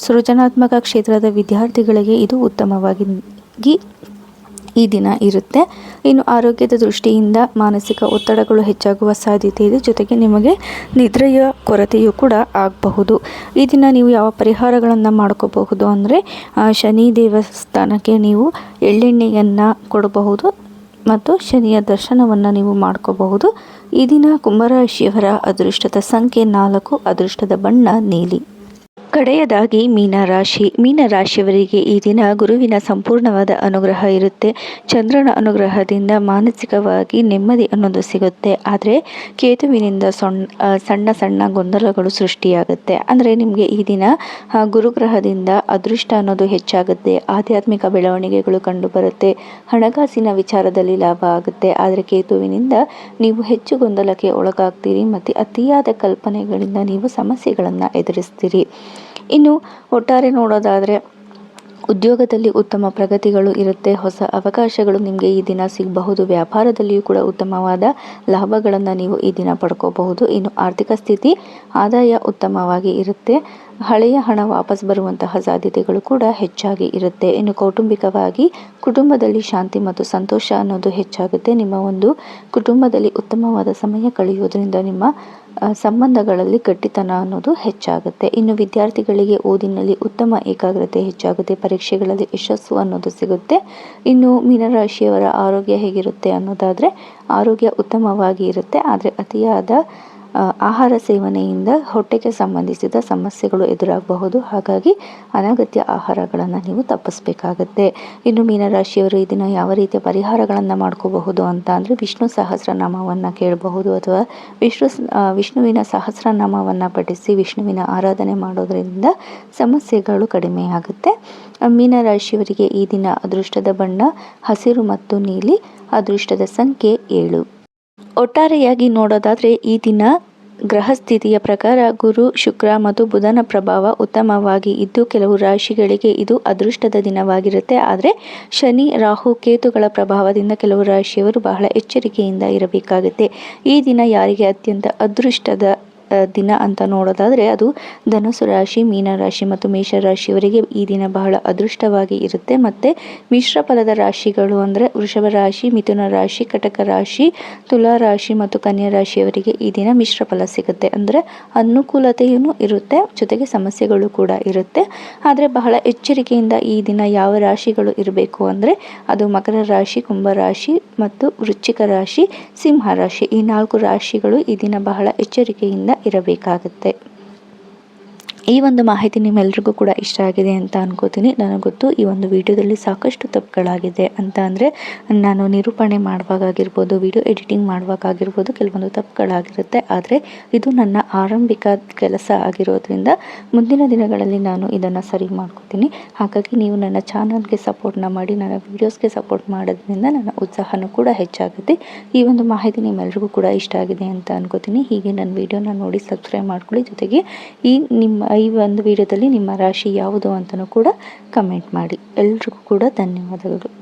ಸೃಜನಾತ್ಮಕ ಕ್ಷೇತ್ರದ ವಿದ್ಯಾರ್ಥಿಗಳಿಗೆ ಇದು ಉತ್ತಮವಾಗಿ ಈ ದಿನ ಇರುತ್ತೆ. ಇನ್ನು ಆರೋಗ್ಯದ ದೃಷ್ಟಿಯಿಂದ ಮಾನಸಿಕ ಒತ್ತಡಗಳು ಹೆಚ್ಚಾಗುವ ಸಾಧ್ಯತೆ ಇದೆ. ಜೊತೆಗೆ ನಿಮಗೆ ನಿದ್ರೆಯ ಕೊರತೆಯೂ ಕೂಡ ಆಗಬಹುದು. ಈ ದಿನ ನೀವು ಯಾವ ಪರಿಹಾರಗಳನ್ನು ಮಾಡ್ಕೋಬಹುದು ಅಂದರೆ ಶನಿ ದೇವಸ್ಥಾನಕ್ಕೆ ನೀವು ಎಳ್ಳೆಣ್ಣೆಯನ್ನು ಕೊಡಬಹುದು ಮತ್ತು ಶನಿಯ ದರ್ಶನವನ್ನು ನೀವು ಮಾಡ್ಕೋಬಹುದು. ಈ ದಿನ ಕುಂಭರಾಶಿಯವರ ಅದೃಷ್ಟದ ಸಂಖ್ಯೆ 4, ಅದೃಷ್ಟದ ಬಣ್ಣ ನೀಲಿ. ಕಡೆಯದಾಗಿ ಮೀನರಾಶಿ. ಮೀನರಾಶಿಯವರಿಗೆ ಈ ದಿನ ಗುರುವಿನ ಸಂಪೂರ್ಣವಾದ ಅನುಗ್ರಹ ಇರುತ್ತೆ. ಚಂದ್ರನ ಅನುಗ್ರಹದಿಂದ ಮಾನಸಿಕವಾಗಿ ನೆಮ್ಮದಿ ಅನ್ನೋದು ಸಿಗುತ್ತೆ. ಆದರೆ ಕೇತುವಿನಿಂದ ಸಣ್ಣ ಸಣ್ಣ ಗೊಂದಲಗಳು ಸೃಷ್ಟಿಯಾಗುತ್ತೆ. ಅಂದರೆ ನಿಮಗೆ ಈ ದಿನ ಗುರುಗ್ರಹದಿಂದ ಅದೃಷ್ಟ ಅನ್ನೋದು ಹೆಚ್ಚಾಗುತ್ತೆ. ಆಧ್ಯಾತ್ಮಿಕ ಬೆಳವಣಿಗೆಗಳು ಕಂಡುಬರುತ್ತೆ. ಹಣಕಾಸಿನ ವಿಚಾರದಲ್ಲಿ ಲಾಭ ಆಗುತ್ತೆ. ಆದರೆ ಕೇತುವಿನಿಂದ ನೀವು ಹೆಚ್ಚು ಗೊಂದಲಕ್ಕೆ ಒಳಗಾಗ್ತೀರಿ ಮತ್ತು ಅತಿಯಾದ ಕಲ್ಪನೆಗಳಿಂದ ನೀವು ಸಮಸ್ಯೆಗಳನ್ನು ಎದುರಿಸ್ತೀರಿ. ಇನ್ನು ಒಟ್ಟಾರೆ ನೋಡೋದಾದರೆ ಉದ್ಯೋಗದಲ್ಲಿ ಉತ್ತಮ ಪ್ರಗತಿಗಳು ಇರುತ್ತೆ. ಹೊಸ ಅವಕಾಶಗಳು ನಿಮಗೆ ಈ ದಿನ ಸಿಗಬಹುದು. ವ್ಯಾಪಾರದಲ್ಲಿಯೂ ಕೂಡ ಉತ್ತಮವಾದ ಲಾಭಗಳನ್ನು ನೀವು ಈ ದಿನ ಪಡ್ಕೋಬಹುದು. ಇನ್ನು ಆರ್ಥಿಕ ಸ್ಥಿತಿ ಆದಾಯ ಉತ್ತಮವಾಗಿ ಇರುತ್ತೆ. ಹಳೆಯ ಹಣ ವಾಪಸ್ ಬರುವಂತಹ ಸಾಧ್ಯತೆಗಳು ಕೂಡ ಹೆಚ್ಚಾಗಿ ಇರುತ್ತೆ. ಇನ್ನು ಕೌಟುಂಬಿಕವಾಗಿ ಕುಟುಂಬದಲ್ಲಿ ಶಾಂತಿ ಮತ್ತು ಸಂತೋಷ ಅನ್ನೋದು ಹೆಚ್ಚಾಗುತ್ತೆ. ನಿಮ್ಮ ಒಂದು ಕುಟುಂಬದಲ್ಲಿ ಉತ್ತಮವಾದ ಸಮಯ ಕಳೆಯುವುದರಿಂದ ನಿಮ್ಮ ಸಂಬಂಧಗಳಲ್ಲಿ ಗಟ್ಟಿತನ ಅನ್ನೋದು ಹೆಚ್ಚಾಗುತ್ತೆ. ಇನ್ನು ವಿದ್ಯಾರ್ಥಿಗಳಿಗೆ ಓದಿನಲ್ಲಿ ಉತ್ತಮ ಏಕಾಗ್ರತೆ ಹೆಚ್ಚಾಗುತ್ತೆ. ಪರೀಕ್ಷೆಗಳಲ್ಲಿ ಯಶಸ್ಸು ಅನ್ನೋದು ಸಿಗುತ್ತೆ. ಇನ್ನು ಮೀನರಾಶಿಯವರ ಆರೋಗ್ಯ ಹೇಗಿರುತ್ತೆ ಅನ್ನೋದಾದರೆ ಆರೋಗ್ಯ ಉತ್ತಮವಾಗಿ ಇರುತ್ತೆ. ಆದರೆ ಅತಿಯಾದ ಆಹಾರ ಸೇವನೆಯಿಂದ ಹೊಟ್ಟೆಗೆ ಸಂಬಂಧಿಸಿದ ಸಮಸ್ಯೆಗಳು ಎದುರಾಗಬಹುದು. ಹಾಗಾಗಿ ಅನಗತ್ಯ ಆಹಾರಗಳನ್ನು ನೀವು ತಪ್ಪಿಸಬೇಕಾಗತ್ತೆ. ಇನ್ನು ಮೀನರಾಶಿಯವರು ಈ ದಿನ ಯಾವ ರೀತಿಯ ಪರಿಹಾರಗಳನ್ನು ಮಾಡ್ಕೋಬಹುದು ಅಂತ ಅಂದರೆ ವಿಷ್ಣು ಸಹಸ್ರನಾಮವನ್ನು ಕೇಳಬಹುದು ಅಥವಾ ವಿಷ್ಣುವಿನ ಸಹಸ್ರನಾಮವನ್ನು ಪಠಿಸಿ ವಿಷ್ಣುವಿನ ಆರಾಧನೆ ಮಾಡೋದರಿಂದ ಸಮಸ್ಯೆಗಳು ಕಡಿಮೆ ಆಗುತ್ತೆ. ಮೀನರಾಶಿಯವರಿಗೆ ಈ ದಿನ ಅದೃಷ್ಟದ ಬಣ್ಣ ಹಸಿರು ಮತ್ತು ನೀಲಿ. ಅದೃಷ್ಟದ ಸಂಖ್ಯೆ 7. ಒಟ್ಟಾರೆಯಾಗಿ ನೋಡೋದಾದರೆ ಈ ದಿನ ಗ್ರಹ ಸ್ಥಿತಿಯ ಪ್ರಕಾರ ಗುರು, ಶುಕ್ರ ಮತ್ತು ಬುಧನ ಪ್ರಭಾವ ಉತ್ತಮವಾಗಿ ಇದ್ದು ಕೆಲವು ರಾಶಿಗಳಿಗೆ ಇದು ಅದೃಷ್ಟದ ದಿನವಾಗಿರುತ್ತೆ. ಆದರೆ ಶನಿ, ರಾಹು, ಕೇತುಗಳ ಪ್ರಭಾವದಿಂದ ಕೆಲವು ರಾಶಿಯವರು ಬಹಳ ಎಚ್ಚರಿಕೆಯಿಂದ ಇರಬೇಕಾಗುತ್ತೆ. ಈ ದಿನ ಯಾರಿಗೆ ಅತ್ಯಂತ ಅದೃಷ್ಟದ ದಿನ ಅಂತ ನೋಡೋದಾದರೆ ಅದು ಧನುಸು ರಾಶಿ, ಮೀನ ರಾಶಿ ಮತ್ತು ಮೇಷರಾಶಿಯವರಿಗೆ ಈ ದಿನ ಬಹಳ ಅದೃಷ್ಟವಾಗಿ ಇರುತ್ತೆ. ಮತ್ತು ಮಿಶ್ರ ಫಲದ ರಾಶಿಗಳು ಅಂದರೆ ವೃಷಭ ರಾಶಿ, ಮಿಥುನ ರಾಶಿ, ಕಟಕ ರಾಶಿ, ತುಲಾ ರಾಶಿ ಮತ್ತು ಕನ್ಯಾ ರಾಶಿಯವರಿಗೆ ಈ ದಿನ ಮಿಶ್ರ ಫಲ ಸಿಗುತ್ತೆ. ಅಂದರೆ ಅನುಕೂಲತೆಯೂ ಇರುತ್ತೆ, ಜೊತೆಗೆ ಸಮಸ್ಯೆಗಳು ಕೂಡ ಇರುತ್ತೆ. ಆದರೆ ಬಹಳ ಎಚ್ಚರಿಕೆಯಿಂದ ಈ ದಿನ ಯಾವ ರಾಶಿಗಳು ಇರಬೇಕು ಅಂದರೆ ಅದು ಮಕರ ರಾಶಿ, ಕುಂಭ ರಾಶಿ ಮತ್ತು ವೃಶ್ಚಿಕ ರಾಶಿ, ಸಿಂಹ ರಾಶಿ. ಈ 4 ರಾಶಿಗಳು ಈ ದಿನ ಬಹಳ ಎಚ್ಚರಿಕೆಯಿಂದ ಇರಬೇಕಾಗುತ್ತೆ. ಈ ಒಂದು ಮಾಹಿತಿ ನಿಮ್ಮೆಲ್ರಿಗೂ ಕೂಡ ಇಷ್ಟ ಆಗಿದೆ ಅಂತ ಅನ್ಕೋತೀನಿ. ನನಗೆ ಗೊತ್ತು ಈ ಒಂದು ವಿಡಿಯೋದಲ್ಲಿ ಸಾಕಷ್ಟು ತಪ್ಪುಗಳಾಗಿದೆ ಅಂತ. ಅಂದರೆ ನಾನು ನಿರೂಪಣೆ ಮಾಡುವಾಗಾಗಿರ್ಬೋದು, ವಿಡಿಯೋ ಎಡಿಟಿಂಗ್ ಮಾಡುವಾಗಾಗಿರ್ಬೋದು ಕೆಲವೊಂದು ತಪ್ಪುಗಳಾಗಿರುತ್ತೆ. ಆದರೆ ಇದು ನನ್ನ ಆರಂಭಿಕ ಕೆಲಸ ಆಗಿರೋದ್ರಿಂದ ಮುಂದಿನ ದಿನಗಳಲ್ಲಿ ನಾನು ಇದನ್ನು ಸರಿ ಮಾಡ್ಕೋತೀನಿ. ಹಾಗಾಗಿ ನೀವು ನನ್ನ ಚಾನಲ್ಗೆ ಸಪೋರ್ಟ್ನ ಮಾಡಿ, ನನ್ನ ವೀಡಿಯೋಸ್ಗೆ ಸಪೋರ್ಟ್ ಮಾಡೋದ್ರಿಂದ ನನ್ನ ಉತ್ಸಾಹನೂ ಕೂಡ ಹೆಚ್ಚಾಗುತ್ತೆ. ಈ ಒಂದು ಮಾಹಿತಿ ನಿಮ್ಮೆಲ್ರಿಗೂ ಕೂಡ ಇಷ್ಟ ಆಗಿದೆ ಅಂತ ಅನ್ಕೋತೀನಿ. ಹೀಗೆ ನನ್ನ ವಿಡಿಯೋನ ನೋಡಿ ಸಬ್ಸ್ಕ್ರೈಬ್ ಮಾಡ್ಕೊಳ್ಳಿ. ಜೊತೆಗೆ ಈ ಒಂದು ವಿಡಿಯೋದಲ್ಲಿ ನಿಮ್ಮ ರಾಶಿ ಯಾವುದು ಅಂತಲೂ ಕೂಡ ಕಮೆಂಟ್ ಮಾಡಿ. ಎಲ್ರಿಗೂ ಕೂಡ ಧನ್ಯವಾದಗಳು.